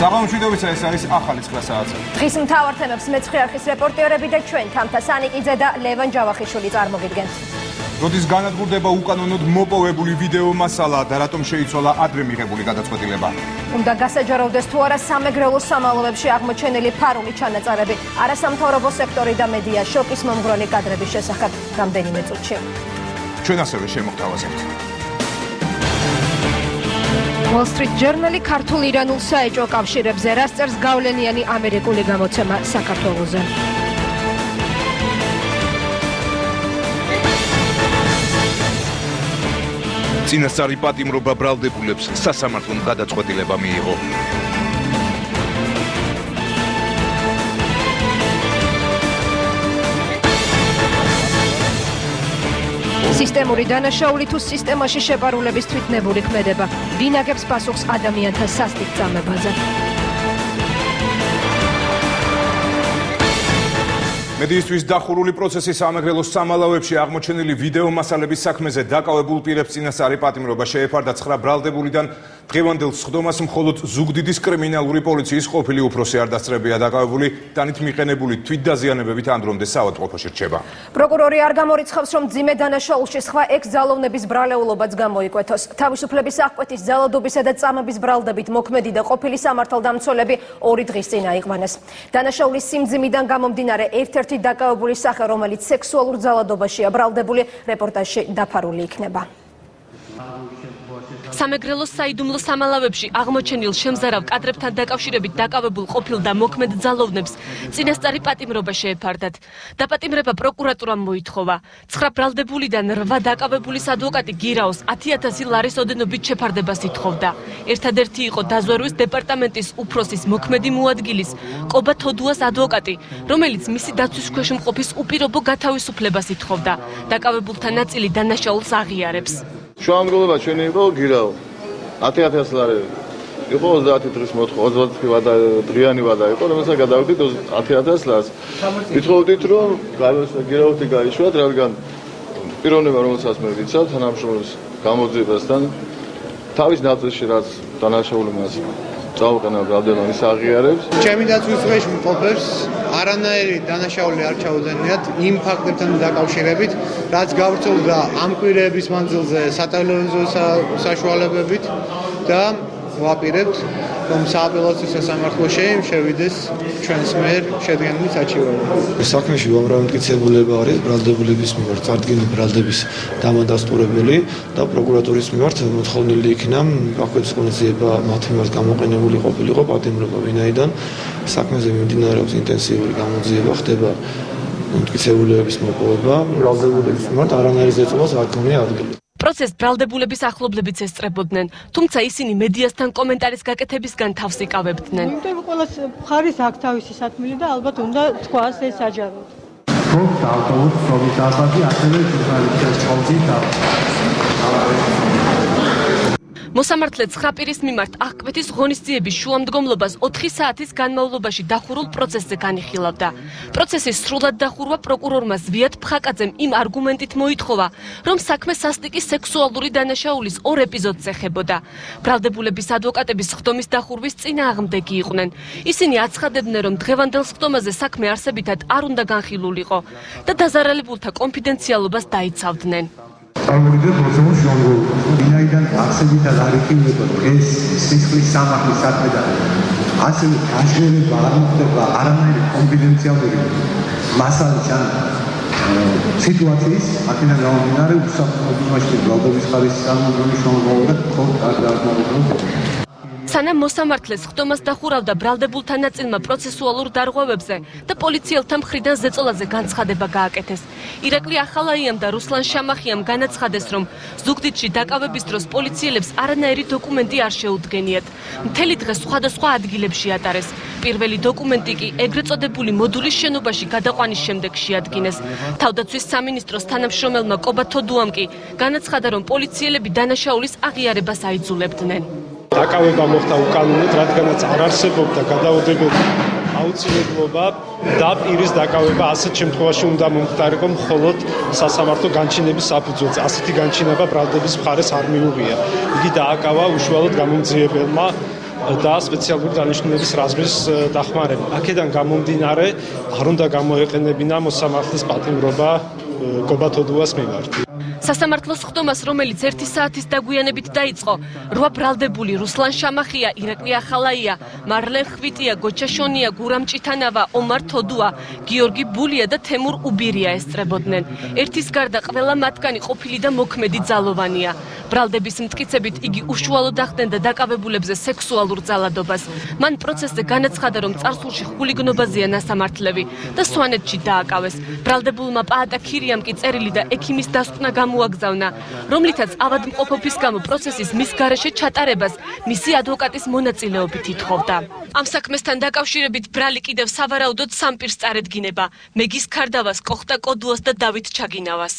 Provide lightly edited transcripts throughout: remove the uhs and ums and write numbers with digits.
საღამომშვიდობისა ეს არის ახალი 9 საათი. დღის მთავარ თემებს მეცხრე არხის რეპორტერები და ჩვენ თამთა სანიკიძე და ლევან ჯავახიშვილი წარმოგიდგენთ. როდის განადგურდება უკანონოდ მოპოვებული ვიდეო მასალა და რატომ შეიცვალა ადრე მიღებული გადაწყვეტილება? უნდა გასაჯაროვდეს თუ არა სამეგრელოს სამალავებში აღმოჩენილი ფარული ჩანაწერები, არასამთავრობო სექტორი და მედია შოკის მომგვრელი კადრების შესახებ რამდენიმე წუთში. ჩვენ ასევე შემოგთავაზებთ. Wall Street Journal-ი ქართულ-ირანულ საეჭვო კავშირებზე რას წერს გავლენიანი ამერიკული გამოცემა საქართველოზე. წინასწარი პატიმრობა ბრალდებულებს სასამართლომ გადაწყვეტილება მიიღო. სისტემური დანაშაული თუ სისტემაში შეპარულების თვითნებური ქმედება. ვინ აგებს პასუხს ადამიანთა სასტიკ წამებაზე? მედიისთვის დახურული პროცესი სამეგრელოს სამალავებში აღმოჩენილი ვიდეო მასალების საქმეზე დაკავებულ პირებს წინასწარი პატიმრობა შეეფარდა 9 ბრალდებულიდან დღევანდელ სხდომას მხოლოდ ზუგდიდის კრიმინალური პოლიციის ყოფილი უფროსი არ დასწრებია დაკავებული, ტანით მიყენებული თვითდაზიანებებით ანდრომდე საავადმყოფოში რჩება. პროკურორი არ გამორიცხავს, რომ ძიმე დანაშაულში სხვა ექს-ძალოვნების ბრალეულობაც გამოიკვეთოს. თავისუფლების აღკვეთის ძალადობისა და წამების ბრალდებით მოქმედი და ყოფილი სამართალდამცველები 2 დღის წინ აიყვანეს. დანაშაულის სიმძიმიდან გამომდინარე ერთ-ერთი დაკავებული სახე, რომელიც სექსუალურ ძალადობაშია ბრალდებული, რეპორტაჟში დაფარული იქნება. სამეგრელოს საიდუმლო სამალავებში აღმოჩენილ შემზარავ კადრებთან დაკავშირებით დაკავებულ ყოფილ და მოქმედ ძალოვნებს წინასწარი პატიმრობა შეეფარდათ. დაპატიმრება პროკურატურამ მოითხოვა. 9 ბრალდებულიდან 8 დაკავებულის ადვოკატი გირაოს 10,000 ლარის ოდენობით შეფარდებას ითხოვდა. ერთადერთი იყო დაზვერვის დეპარტამენტის უფროსის მოქმედი მოადგილის კობა თოდუას ადვოკატი, რომელიც მისი დაცვის ქვეშ მყოფის უპირობო გათავისუფლებას ითხოვდა. დაკავებულთა ნაწილი დანაშაულს აღიარებს. შუამდგომლობა ჩვენი იყო გირაო 10,000 ლარი იყო 30 დღის მოთხოვნა 30 დღიანი ვადა იყო რომელსაც გადავდით 10,000 ლარს ვითხოვდით რომ გირაოთი გაიშვათ რადგან პიროვნება რომელსაც მე ვიცავ თანამშრომლის გამოძიებასთან თავის ნაწილში რაც დანაშაული მას წაუყენა ბრალდება ის აღიარებს. ჩემი დაცვის ქვეშ მყოფებს არანაირი დანაშაული არ ჩაუძენიათ იმ ფაქტებთან დაკავშირებით, რაც გავრცელდა ამ კვირეების მანძილზე სატელევიზიო საშუალებებით და ვაპირებთ, რომ სააპელაციო სასამართლოში შევიდეს ჩვენს მიერ შედგენილი საჩივარება. საქმეში უამრავი მტკიცებულება არის ბრალდებულების მიმართ, წარდგენილი ბრალდების დამადასტურებელი და პროკურატურის მიმართ მოთხოვნილი იქნა აკვეთის კონსიება მათ მიმართ გამოყენებული ყოფილიყო პატიმრობა, ვინაიდან საქმეზე მიმდინარეობს ინტენსიური გამოძიება, ხდება მტკიცებულებების მოპოვება, ბრალდებულების მიმართ არანაირი ზეწოლას არ ქონია ადგილი. პროცესს ბრალდებულებიც ახლობლებიც ესწრებოდნენ, თუმცა ისინი მედიასთან კომენტარის გაკეთებისგან თავს იკავებდნენ. იმიტომ რომ ყველა მხარის აქვს თავისი საქმე და ალბათ უნდა თქვას ეს აჯანოთ. როგორც ავტობუსის სოციალიზაცია ასევე ჟურნალისტების ყოველდღიურ მოსამართლე 9 პირის მიმართ აღკვეთის ღონისძიების შუამდგომლობას 4 საათის განმავლობაში დახურულ პროცესზე განიხილავდა. პროცესის სრულად დახურვა პროკურორმა ზვიად ფხაკაძემ იმ არგუმენტით მოითხოვა, რომ საქმე სასტიკი სექსუალური დანაშაულის 2 ეპიზოდს ეხებოდა. ბრალდებულების ადვოკატების სხდომის დახურვის წინააღმდეგი იყვნენ. ისინი აცხადებდნენ, რომ დღევანდელ სხდომაზე საქმე არსებითად არ უნდა განხილულიყო და დაზარალებულთა კონფიდენციალობას დაიცავდნენ. წარმოგიდგენთ პროცესის შემდგომლობა. ვინაიდან არსებითად არ იხილება დღეს სისხლის სამართლის საქმე და ასევე გაშლილება არ მოხდება არანაირი კონფიდენციალური მასალის ან სიტუაციის აქედან გამომდინარე უსაფრთხოების მასშტაბის ბრალდების ხარისხის წარმომადგენელი და კორტ არ დარღვევდა. სანამ მოსამართლეს სხდომას დახურავდა ბრალდებულთა ნაწილმა პროცესუალურ დარღვევებზე და პოლიციელთა მხრიდან ზეწოლაზე განცხადება გააკეთეს. ირაკლი ახალაიამ და რუსლან შამახიამ განაცხადეს, რომ ზუგდიდში დაკავების დროს პოლიციელებს არანაირი დოკუმენტი არ შეუდგენიათ. მთელი დღე სხვადასხვა ადგილებში ატარეს. პირველი დოკუმენტი კი ეგრეთ წოდებული მოდულის შენობაში გადაყვანის შემდეგ შეადგინეს. თავდაცვის სამინისტროს თანამშრომელმა კობა თოდუამ კი განაცხადა, რომ პოლიციელები დანაშაულის აღიარებას აიძულებდნენ. დაკავება მოხდა უკანონოდ, რადგანაც არ არსებობდა გადაუდებელი აუცილებლობა და პირის დაკავება ასეთ შემთხვევაში უნდა მომხდარიყო მხოლოდ სასამართლო განჩინების საფუძველზე. ასეთი განჩინება ბრალდების მხარეს არ მიუღია. იგი დააკავა უშუალოდ გამომძიებელმა და სპეციალური დანიშნულების რაზმის დახმარება. აქედან გამომდინარე, არ უნდა გამოეყენებინა მოსამართლის პატიმრობა გობათოდუას მიმართ. სასამართლოს ხდომას, რომელიც 1 საათის დაგვიანებით დაიწყო, 8 ბრალდებული რუსლან შამახია, ირაკლი ახალაია, მარლენ ხვიტია, გოჩაშონია, გურამ ჭითანავა, ომარ თოდუა, გიორგი ბულია და თემურ უბირია ესწრებოდნენ. ერთის გარდა ყველა მათგანი ყოფილი და მოქმედი ძალოვანია. ბრალდების მტკიცებით იგი უშუალოდ ახდენდა დაკავებულებზე სექსუალურ ძალადობას. მან პროცესზე განაცხადა, რომ წარსულში ხულიგნობაზეა ნასამართლები და სვანეთში დააკავეს. ბრალდებულმა პაატა ქირიამ კი წერილი და ექიმის დასკვნა გამოაგზავნა, რომლითაც ავადმყოფობის გამო პროცესის მის გარეშე ჩატარებას მისი ადვოკატის მონაწილეობით ითხოვდა. ამ საქმესთან დაკავშირებით ბრალი კიდევ სავარაუდოდ სამ პირს წარედგინება: მეგის ქარდავას, კოხტა კოდუას და დავით ჩაგინავას.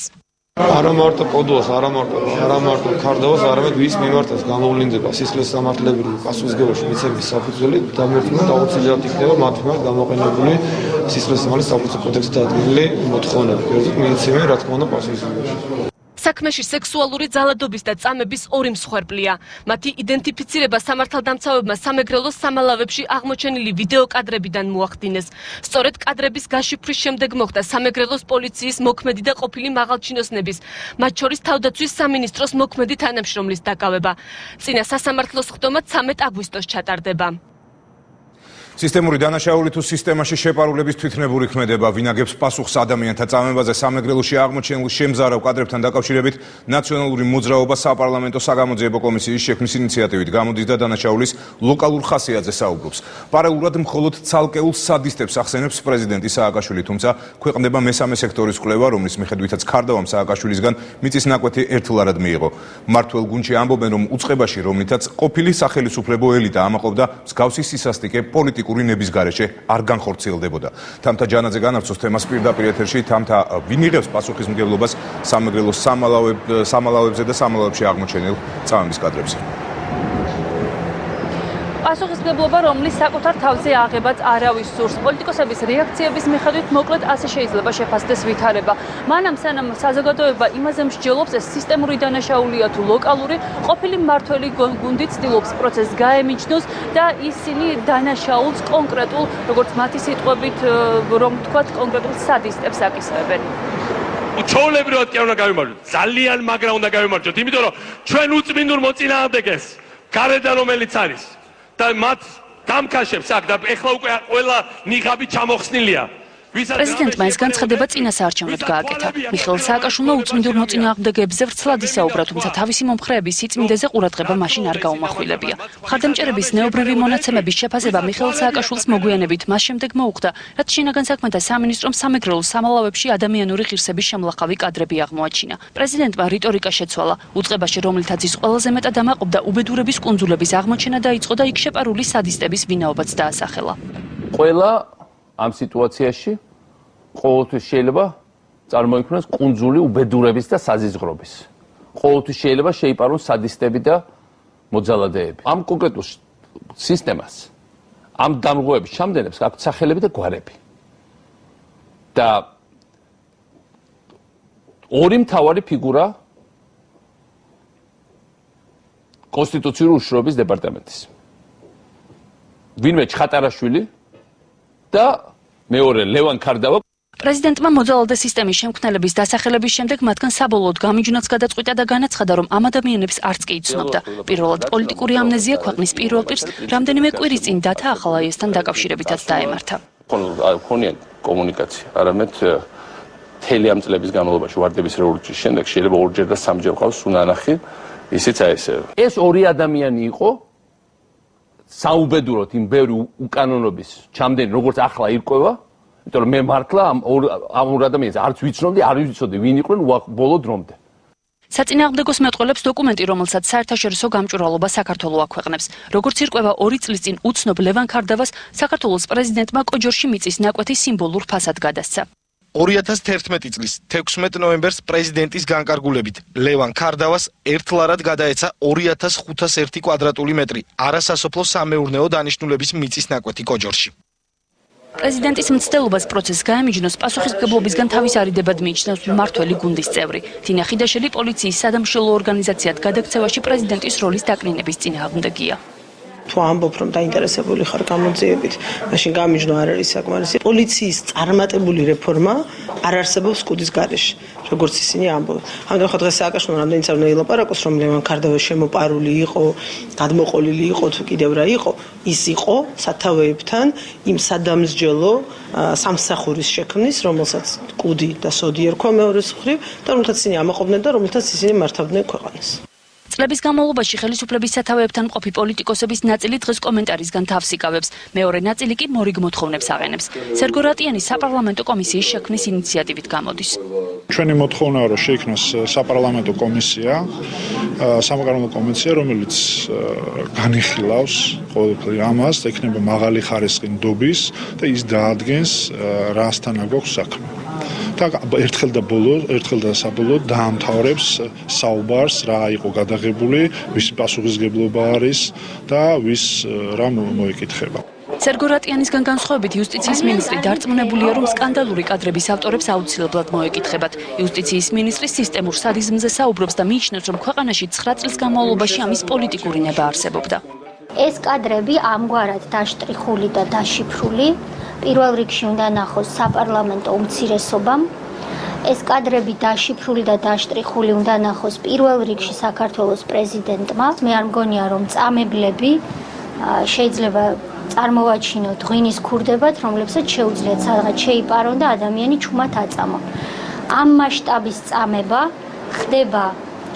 არა მარტო კოდუას, არა მარტო ქარდავას, არამედ ვის მიმართაც გამოვლინდება სისხლის სამართლებრივი პასუხისმგებლობაში მიცემის საფუძველი, დამერთება და აუცილებლად იქნება მათ მიმართ გამოყენებული სისხლის სამართლის საფუძველი კოდექსში დადგენილი მოთხოვნა. ერთად მიეცემა, რა თქმა უნდა, პასუხისმგებლობაში. საქმეში სექსუალური ძალადობის და წამების ორი მსხვერპლია. მათი იდენტიფიცირება სამართალდამცავებმა სამეგრელოს სამალავებში აღმოჩენილი ვიდეო კადრებიდან მოახდინეს. სწორედ კადრების გაშიფვრის შემდეგ მოხდა სამეგრელოს პოლიციის მოქმედი და ყოფილი მაღალჩინოსნების, მათ შორის თავდაცვის სამინისტროს მოქმედი თანამშრომლის დაკავება. წინა სასამართლოს ხდომა 13 აგვისტოს ჩატარდება. სისტემური დანაშაული თუ სისტემაში შეპარულების თვითნებური ქმედება, ვინაგებს პასუხს ადამიანთა წამებაზე სამეგრელოში აღმოჩენილ შემზარავ კადრებთან დაკავშირებით ნაციონალური მოძრაობა საპარლამენტო საგამოძიებო კომისიის შექმნის ინიციატივით გამოდის და დანაშაულის ლოკალურ ხასიათზე საუბრობს. პარალელურად მხოლოდ ცალკეულ სადისტებს ახსენებს პრეზიდენტი სააკაშვილი, თუმცა ქვეყნდება მესამე სექტორის კვლევა, რომლის მიხედვითაც ქარდავამ სააკაშვილისგან მიწის ნაკვეთი ერთლარად მიიღო. მმართველ გუნდში ამბობენ, რომ უწყებაში, რომლითაც ყოფილი სახელმწიფო ელიტა ამაყობდა, მსგავსი სისასტიკე პოლიტიკური ნების გარეშე არ განხორციელდებოდა. თამთა ჯანაძე განავრცოს თემას პირდაპირ ეთერში. თამთა, ვინ იღებს პასუხისმგებლობას სამეგრელოს სამალავებზე და სამალავებში აღმოჩენილ წამების კადრებზე? პასუხისმგებლობა, რომლის საკუთარ თავზე აღებაც არავის სურს. პოლიტიკოსების რეაქციების მიხედვით მოკლედ ასე შეიძლება შეფასდეს ვითარება. მანამ სანამ საზოგადოება იმაზე მსჯელობს, ეს სისტემური დანაშაულია თუ ლოკალური, ყოფილი მმართველი გუნდი ცდილობს პროცესს გაემიჯნოს და ისინი დანაშაულს კონკრეტულ, როგორც მათი სიტყვებით, რომ თქვათ, კონკრეტულ სადისტებს აკისრებენ. ჩვეულებრივად კი არ უნდა გავიმარჯვოთ. ძალიან მაგრა უნდა გავიმარჯვოთ, იმიტომ რომ ჩვენ უწმინდურ მოწინააღმდეგეს გარედან რომელიც არის და მათ დამკაშებს აქ და ეხლა უკვე ყველა ნიღაბი ჩამოხსნილია. პრეზიდენტმა ეს განცხადება წინა საარჩევნოდ გააკეთა. მიხეილ სააკაშვილმა უწმინდურ მოწინააღმდეგეებზე ვრცლად ისაუბრა, თუმცა თავისი მომხრეების სიწმინდეზე ყურადღება მაშინ არ გაუმახვილებია. მხარდამჭერების ნეობრივი მონაცემების შეფასება მიხეილ სააკაშვილის მოგვიანებით მას შემდეგ მოუხდა, რაც შინაგან საქმეთა სამინისტრომ სამეგრელოს სამალავებში ადამიანური ღირსების შემლახავი კადრები აღმოაჩინა. პრეზიდენტმა რიტორიკა შეცვალა. უწყებაში, რომელთაც ის ყველაზე მეტად ამაყობდა, უბედურების კუნძულების აღმოჩენა დაიწყო და იქ შეპარული სადისტების ვინაობაც დაასახელა. ყველა ამ სიტუაციაში ყოველთვის შეიძლება წარმოიქმნას კუნძული უბედურების და საზიზღრობის. ყოველთვის შეიძლება შეიპარონ სადისტები და მოძალადეები. ამ კონკრეტულ სისტემას, ამ დამრღვევების ჩამდენებს აქვთ სახელები და გვარები. და ორი მთავარი ფიგურა კონსტიტუციური უშუალობის დეპარტამენტის. ვინმე ჩხატარაშვილი და მეორე ლევან ქარდავა. პრეზიდენტმა მოძალადე სისტემის შემქმნელების დასახელების შემდეგ მათგან საბოლოოდ გამიჯვნაც გადაწყვიტა და განაცხადა, რომ ამ ადამიანებს არც კი იცნობდა. პირველად პოლიტიკური ამნეზია ქვეყნის პირველ პირს რამდენიმე კვირის წინ დათა ახალაიასთან დაკავშირებითაც დაემართა. ქონია კომუნიკაცია, არამედ მთელი ამ წლების განმავლობაში ვარდების რევოლუციის შემდეგ შეიძლება ორჯერ და სამჯერ ყავს უნანახი, ისიც აი ესე. ეს ორი ადამიანი იყო საუბედუროდ იმ ბევრი უკანონობის ჩამდენი, როგორც ახლა ირკვევა, იმიტომ რომ მე მართლა ამ ორ ადამიანს არც ვიცნობდი, არ ვიცოდი ვინ იყვნენ ბოლო დრომდე. საწინააღმდეგოს მეტყველებს დოკუმენტი, რომელსაც საერთაშორისო გამჭვირვალობა საქართველოს აქვეყნებს. როგორც ირკვევა, 2 წლის წინ უცნობ ლევან ქარდავას საქართველოს პრეზიდენტმა კოჯორში მიწის ნაკვეთი სიმბოლურ ფასად გადასცა. 2011 წლის 16 ნოემბერს პრეზიდენტის განკარგულებით ლევან ქარდავას ერთლარად გადაეცა 2501 კვადრატული მეტრი არასასოფლო სამეურნეო დანიშნულების მიწის ნაკვეთი კოჯორში. პრეზიდენტის მცდელობას პროცესს გაემიჯნოს პასუხისმგებლობისგან თავის არიდებად მიიჩნევს მმართველი გუნდის წევრი. თინა ხიდაშელი პოლიციის სადამშრალო ორგანიზაციად გადაქცევაში პრეზიდენტის როლის დაკნინების წინააღმდეგია. თუ ამბობ რომ დაინტერესებული ხარ გამოძიებით, მაშინ გამიჯნო არ არის საკმარისი. პოლიციის წარმატებული რეფორმა არ არსებობს კუდის გარეშე, როგორც ისინი ამბობენ. ამიტომ ხო დღეს სააკაშვილო რამდენიც არ უნდა ელაპარაკოს, რომ ლევან ქარდავა შემოპარული იყო, გადმოყოლილი იყო თუ კიდევ რა იყო, ის იყო სათავეებთან იმ სადამსჯელო სამსახურის შექმნის, რომელსაც კუდი და სოდი ერქვა მეორე მხრივ და რომელთაც ისინი ამაყობდნენ და რომელთაც ისინი მართავდნენ ქვეყანას. წლების განმავლობაში ხელისუფლების სათავეებთან მყოფი პოლიტიკოსების ნაწილი დღეს კომენტარისგან თავს იკავებს, მეორე ნაწილი კი მორიგ მოთხოვნებს აყენებს. სერგო რატიანი საპარლამენტო კომისიის შექმნის ინიციატივით გამოდის. ჩვენი მოთხოვნაა, რომ შეიქმნას საპარლამენტო კომისია, სამაგალო კომისია, რომელიც განიხილავს ყოველფერი ამას, ექნება მაღალი ხარისხის ნდობის და ის დაადგენს რასთან აქვს საქმე. და ერთხელ და საბოლოოდ დაამთავრებს საუბარს, რა იყო გადაღებული, ვის პასუხისმგებლობა არის და ვის რა მოიკითხება. სერგო რატიანისგან განსხვავებით იუსტიციის მინისტრი დარწმუნებულია, რომ სკანდალური კადრების ავტორებს აუცილებლად მოეკითხებათ. იუსტიციის მინისტრი სისტემურ სადიზმზე საუბრობს და მიიჩნევს, რომ ქვეყანაში 9 წლის განმავლობაში ამის პოლიტიკური ნება არსებობდა. ეს კადრები ამგვარად დაშტრიხული და დაშიფრული პირველ რიგში უნდა ნახოს საპარლამენტო უმცირესობამ. ეს კადრები დაშიფრული და დაშტრიხული უნდა ნახოს პირველ რიგში საქართველოს პრეზიდენტმა. მე არ მგონია, რომ წამებლები შეიძლება წარმოვაჩინოთ ღვინის ქურდებად, რომლებსაც შეუძლიათ სადღაც შეიპარონ და ადამიანი ჩუმად აწამონ. ამ მასშტაბის წამება ხდება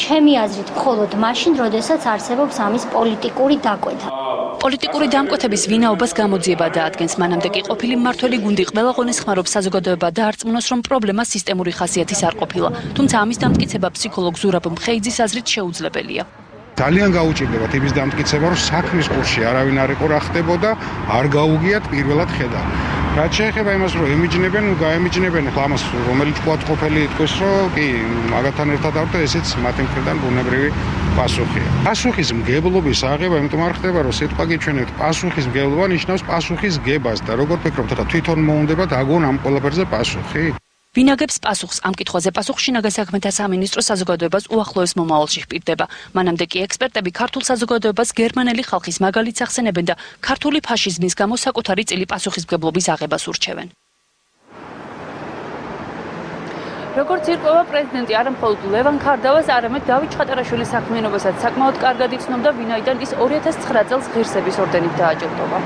ჩემი აზრით მხოლოდ მაშინ, როდესაც არსებობს ამის პოლიტიკური დაკვეთა. პოლიტიკური დამკვეთების ვინაობას გამოძიება დაადგენს. მანამდე კი ყოფილი მმართველი გუნდი ყველა ღონეს ხმარობს საზოგადოება დაარწმუნოს, რომ პრობლემა სისტემური ხასიათის არ ყოფილა. თუმცა ამის დამტკიცება ფსიქოლოგ ზურაბ მხეიძის აზრით შეუძლებელია. ძალიან გაუჭირდებათ იმის დამტკიცება, რომ საქმის კურსში არავინ არ იყო რა ხდებოდა, არ გაუგიათ პირველად ხედავ. რაც შეეხება იმას, რომ ემიჯნებენ, გაემიჯნებენ, ახლა ამას რომელიც ყოფილი იტყვის, რომ კი, მაგათთან ერთად არ და ესეც მათი მხრიდან ბუნებრივი პასუხია. პასუხისმგებლობის აღება იმიტომ არ ხდება, რომ სიტყვა გიჩვენებთ, პასუხისმგებლობა ნიშნავს პასუხის გებას და როგორ ფიქრობთ, რა თვითონ მოუნდებათ აგონ ამ ყველაფერზე პასუხი? ვინ აგებს პასუხს ამ კითხვაზე პასუხ შინაგან საქმეთა სამინისტრო საზოგადოებას უახლოეს მომავალში ჰპირდება. მანამდე კი ექსპერტები ქართულ საზოგადოებას გერმანელი ხალხის მაგალითს ახსენებენ და ქართული ფაშიზმის გამო საკუთარი წილი პასუხისმგებლობის აღებას ურჩევენ. როგორც ირკვევა, პრეზიდენტი არა მხოლოდ ლევან ქარდავას, არამედ დავით ჩხატარაშვილის საქმიანობასაც საკმაოდ კარგად იცნობდა, ვინაიდან ის 2009 წელს ღირსების ორდენით დააჯილდოვა.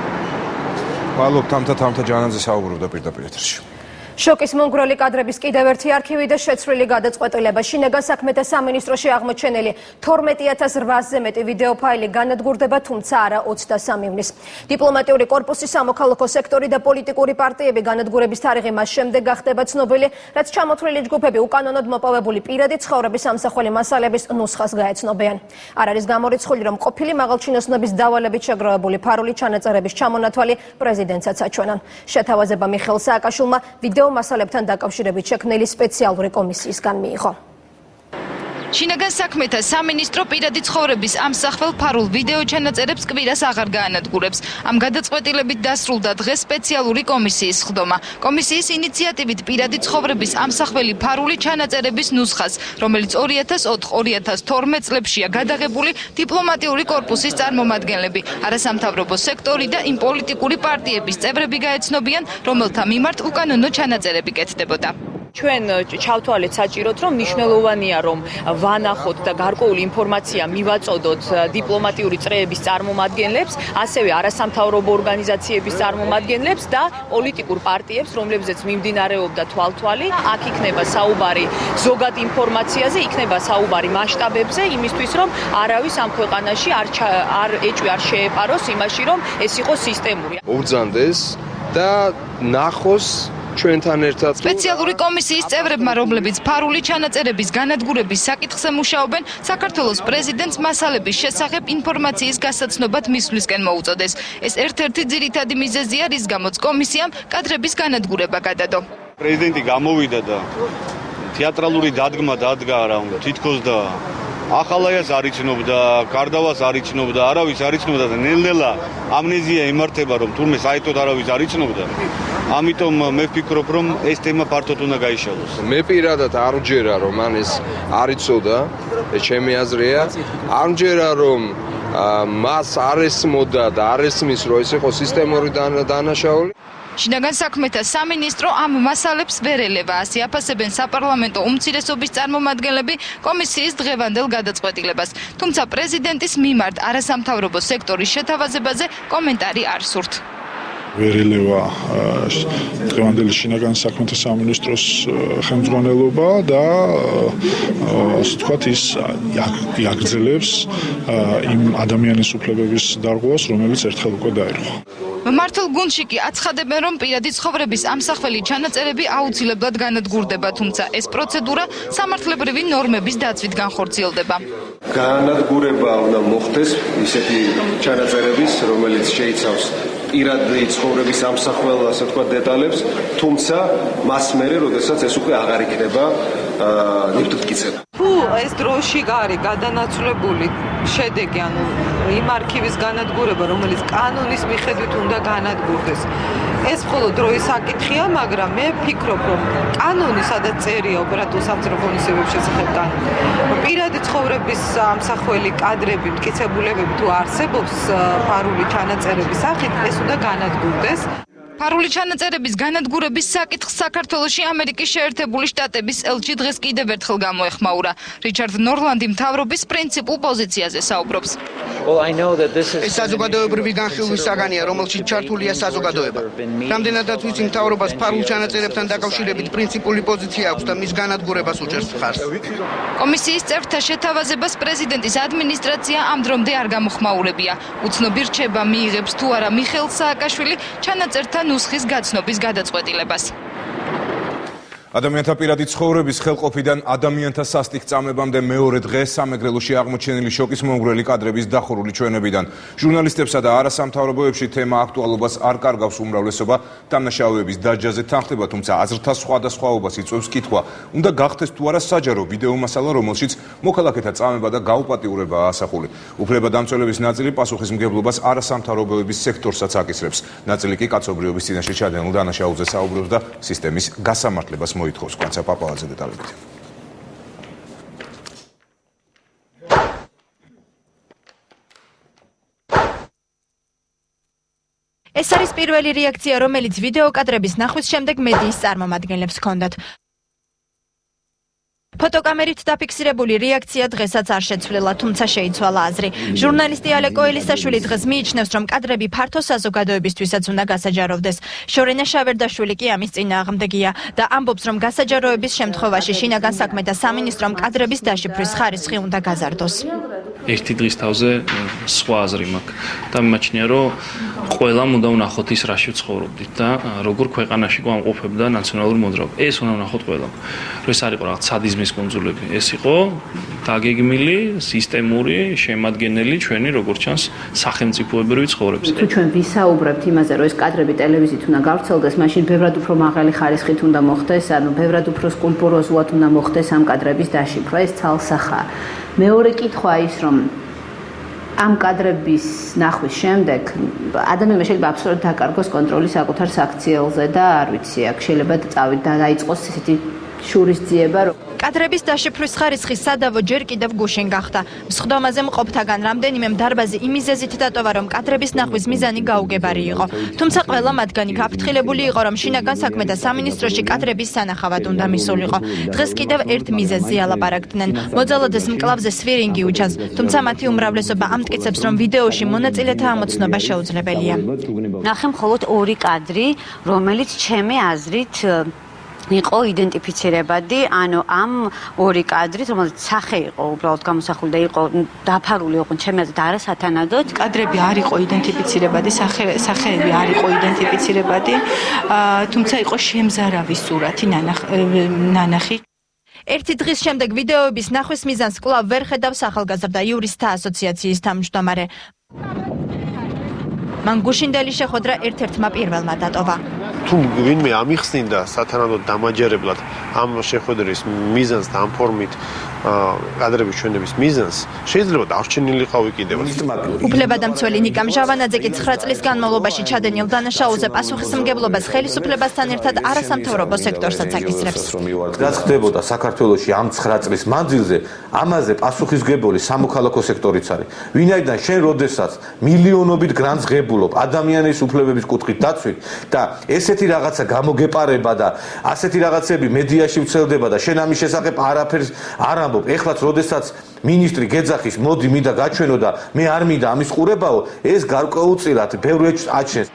მადლობთ, თამთა ჯანაძე საუბრობდა პირდაპირ ეთერში. შოკის მომგვრელი კადრების კიდევ ერთი არქივი და შეცვლილი გადაწყვეტილება. შინაგან საქმეთა სამინისტროში აღმოჩენილი 12800-ზე მეტი ვიდეო ფაილი განადგურდება, თუმცა არა 23 ივნის. დიპლომატიური კორპუსი, სამოქალაქო სექტორი და პოლიტიკური პარტიები განადგურების თარიღი მას შემდეგ გახდება ცნობილი, რაც ჩამოთვლილი ჯგუფები უკანონოდ მოპოვებული პირადი ცხოვრების ამსახველი მასალების ნუსხას გაეცნობიან. არ არის გამორიცხული, რომ ყოფილი მაღალჩინოსნების დავალებით შეგროვებული ფარული ჩანაწერების ჩამონათვალი პრეზიდენტსაც აჩვენან. შეთავაზება მიხეილ სააკაშვილმა ვიდეო მასალებთან დაკავშირებით შექმნილი სპეციალური კომისიისგან მიიღო. შინაგან საქმეთა სამინისტრო პირადი ცხოვრების ამსახველ ფარულ ვიდეო ჩანაწერებს კვირას აღარ გაანადგურებს. ამ გადაწყვეტილებით დასრულდა დღეს სპეციალური კომისიის ხდომა. კომისიის ინიციატივით პირადი ცხოვრების ამსახველი ფარული ჩანაწერების ნუსხას, რომელიც 2004-2012 წლებშია გადაღებული დიპლომატიური კორპუსის წარმომადგენლები, არასამთავრობო სექტორი და იმ პოლიტიკური პარტიების წევრები გაეცნობიან, რომელთა მიმართ უკანონო ჩანაწერები კეთდებოდა. ჩვენ ჩავთვალეთ საჭიროდ, რომ მნიშვნელოვანია, რომ ვანახოთ და გარკვეული ინფორმაცია მივაწოდოთ დიპლომატიური წრეების წარმომადგენლებს, ასევე არასამთავრობო ორგანიზაციების წარმომადგენლებს და პოლიტიკურ პარტიებს, რომლებზეც მიმდინარეობდა თვალთვალი. აქ იქნება საუბარი ზოგად ინფორმაციაზე, იქნება საუბარი მასშტაბებზე, იმისთვის, რომ არავის ამ ქვეყანაში არ შეეპაროს იმაში, რომ ეს იყო სისტემური. უბრძანდეს და ნახოს ჩვენთან ერთად სპეციალური კომისიის წევრებმა, რომლებიც ფარული ჩანაწერების განადგურების საკითხზე მუშაობენ, საქართველოს პრეზიდენტს მასალების შესახებ ინფორმაციის გასაცნობად მისვლისკენ მოუწოდეს. ეს ერთ-ერთი ძირითადი მიზეზია, რის გამოც კომისიამ კადრების განადგურება გადადო. პრეზიდენტი გამოვიდა და თეატრალური დადგმა დადგა რა უნდა თითქოს და ახალაიას არ იცნობდა, კარდავას არ იცნობდა, არავის არ იცნობდა და ნელ-ნელა ამნეზია იმართება, რომ თურმე საერთოდ არავის არ იცნობდა. ამიტომ მე ვფიქრობ, რომ ეს თემა ფართოდ უნდა გაიშალოს. მე პირადად არ ვჯერა, რომ ან ეს არ იცოდა, ეს ჩემი აზრია. არ ვჯერა, რომ მას არ ესმოდა და არ ესმის, რომ ეს იყო სისტემური დანაშაული. შინაგან საქმეთა სამინისტრო ამ მასალებს ვერ ელევა, ასე აფასებენ საპარლამენტო უმცირესობის წარმომადგენლები კომისიის დღევანდელ გადაწყვეტილებას. თუმცა პრეზიდენტის მიმართ არასამთავრობო სექტორის შეთავაზებაზე კომენტარი არ სურთ. ვერ ელევა დღევანდელი შინაგან საქმეთა სამინისტროს ხელმძღვანელობა და ასე ვთქვათ ის იაგრძელებს იმ ადამიანის უფლებების დარღვევას, რომელიც ერთხელ უკვე დაირღვა. მმართველ გუნდში კი აცხადებენ, რომ პირადი ცხოვრების ამსახველი ჩანაწერები აუცილებლად განადგურდება, თუმცა ეს პროცედურა სამართლებრივი ნორმების დაცვით განხორციელდება. განადგურება უნდა მოხდეს ისეთი ჩანაწერების, რომელიც შეიცავს პირადი ცხოვრების ამსახველ, ასე ვთქვათ, დეტალებს, თუმცა მას მერე, როდესაც ეს უკვე აღარ იქნება ნივთთკიცება. თუ ეს დროში გარი გადანაცვლებული შედეგი, ანუ იმ არქივის განადგურება, რომელიც კანონის მიხედვით უნდა განადგურდეს. ეს მხოლოდ დროის საკითხია, მაგრამ მე ვფიქრობ, რომ კანონი, სადაც წერია ოპერატიულ სამხედრო ღონისძიებების შესახებ კანონი, პირადი ცხოვრების ამსახველი კადრები, მტკიცებულებები თუ არსებობს ფარული ჩანაწერების სახით, ეს უნდა განადგურდეს. ფარული ჩანაწერების განადგურების საკითხს საქართველოში ამერიკის შეერთებული შტატების ელჩი დღეს კიდევ ერთხელ გამოეხმაურა. რიჩარდ ნორლანდი მთავრობის პრინციპულ პოზიციაზე საუბრობს. ეს საზოგადოებრივი განხილვის საგანია, რომელშიც ჩართულია საზოგადოება. რამდენადაც ვიცი, მთავრობას ფარულ ჩანაწერებთან დაკავშირებით პრინციპული პოზიცია აქვს და მის განადგურებას უჭერს მხარს. კომისიის წევრთა შეთავაზებას პრეზიდენტის ადმინისტრაცია ამ დრომდე არ გამოხმაურებია. უცნობი რჩება მიიღებს თუ არა მიხეილ სააკაშვილი ჩანაწერთა ნუსხის გაცნობის გადაწყვეტილებას. ადამიანთა პირადი ცხოვრების ხელყოფიდან ადამიანთა სასტიკ წამებამდე მეორე დღე სამეგრელოში აღმოჩენილი შოკის მომგვრელი კადრების დახურული ჩვენებიდან. ჟურნალისტებსა და არასამთავრობოებში თემა აქტუალობას არ კარგავს უმრავლესობა დამნაშავეების დაჯაზე თანხდება, თუმცა აზრთა სხვადასხვაობას იწვევს კითხვა, უნდა გახდეს თუ არა საჯარო ვიდეო მასალა, რომელშიც მოქალაქეთა წამება და გაუპატიურებაა ასახული. უფლებადამცველების ნაწილი პასუხისმგებლობას არასამთავრობოების სექტორსაც აკისრებს. ნაწილი კი კაცობრიობის წინაშე ჩადენილ დანაშაულზე საუბრობს და სისტემის გასამართლებას მოითხოვს. კვანცა პაპალაძე დეტალებით. ეს არის პირველი რეაქცია, რომელიც ვიდეო კადრების ნახვის შემდეგ მედიის წარმომადგენლებს ჰქონდათ. ფოტოკამერით დაფიქსირებული რეაქცია დღესაც არ შეცვლილა, თუმცა შეიცვალა აზრი. ჟურნალისტი ალე კოელიაშვილი დღეს მიიჩნევს, რომ კადრები ფართო საზოგადოებისთვისაც უნდა გასაჯაროვდეს. შორენა შავერდაშვილი კი ამის წინააღმდეგია და ამბობს, რომ გასაჯაროების შემთხვევაში შინაგან საქმეთა სამინისტრომ კადრების დაშიფვრის ხარისხი უნდა გაზარდოს. ერთი დღის თავზე სხვა აზრი მაქვს და მიმაჩნია, რომ ყველამ უნდა ვნახოთ ის, რაში ვცხოვრობდით და როგორ ქვეყანაში გვამყოფებდა ნაციონალური მოძრაობა. ეს უნდა ვნახოთ ყველამ. რომ ეს არ იყო რაღაც სადიზმის კუნძულები, ეს იყო დაგეგმილი, სისტემური, შემადგენელი ჩვენი როგორც ჩანს სახელმწიფოებრივი ცხოვრების. თუ ჩვენ ვისაუბრებთ იმაზე, რომ ეს კადრები ტელევიზიით უნდა გავრცელდეს, მაშინ ბევრად უფრო მაღალი ხარისხით უნდა მოხდეს, ანუ ბევრად უფრო სკულპტუროზულად უნდა მოხდეს ამ კადრების დაშიფრვა, ეს ცალსახაა. მეორე კითხვა ის, რომ ამ კადრების ნახვის შემდეგ ადამიანმა შეიძლება აბსოლუტურად დაკარგოს კონტროლი საკუთარ საქციელზე და არ ვიცი, აქ შეიძლება დაიწყოს ესეთი შურისძიება, რომ კადრების დაშიფვრის ხარისხი სადავო ჯერ კიდევ გუშინ გახდა. მსხდომაზე მყოფთაგან რამდენიმე დარბაზი იმიზეზით დატოვა, რომ კადრების ნახვის მიზანი გაუგებარი იყო. თუმცა ყველა მათგანი გაფრთხილებული იყო, რომ შინაგან საქმეთა სამინისტროში კადრების სანახავად უნდა მისულიყო. დღეს კიდევ ერთ მიზეზზე ალაპარაკდნენ. მოძალადეს მკლავზე სვირინგი უჩანს, თუმცა მათი უმრავლესობა ამტკიცებს, რომ ვიდეოში მონაწილეთა ამოცნობა შეუძლებელია. ნახე მხოლოდ ორი კადრი, რომელიც ჩემი აზრით იყო იდენტიფიცირებადი, ანუ ამ ორი კადრით, რომელიც სახე იყო უბრალოდ გამოსახული და იყო დაფარული იყო ჩემი აზრით არასათანადოდ. კადრები არ იყო იდენტიფიცირებადი, სახეები არ იყო იდენტიფიცირებადი, თუმცა იყო შემზარავი სურათი ნანახი. ერთი დღის შემდეგ ვიდეოების ნახვის მიზანს კვლავ ვერ ხედავს ახალგაზრდა იურისტთა ასოციაციის თავმჯდომარე. მან გუშინდელი შეხვედრა ერთ-ერთმა პირველმა დატოვა. თუ ვინმე ამიხსნიდა სათანადოდ დამაჯერებლად ამ შეხვედრის მიზანს და ამ ფორმით კადრების ჩვენების მიზანს შეიძლება დარჩენილიყავი კიდევ. უფლებადამცველი ნიკა მჟავანაძე კი 9 წლის განმავლობაში ჩადენილ დანაშაულზე პასუხისმგებლობას ხელისუფლებასთან ერთად არასამთავრობო სექტორსაც აკისრებს. რაც ხდებოდა საქართველოში ამ 9 წლის მანძილზე, ამაზე პასუხისმგებელი სამოქალაქო სექტორიც არის. ვინაიდან შენ როდესაც მილიონობით გრანტს ღებულობ ადამიანის უფლებების კუთხით დაცვით და ესეთი რაღაცა გამოგეპარება და ასეთი რაღაცები მედიაში ვრცელდება და შენ ამის შესახებ არაფერს არ ამბობ. ეხლაც როდესაც მინისტრი გეძახის მოდი მინდა გაჩვენო და მე არ მინდა ამის ყურებაო, ეს გარკვეულწილად ბევრ ეჭვს აჩენს.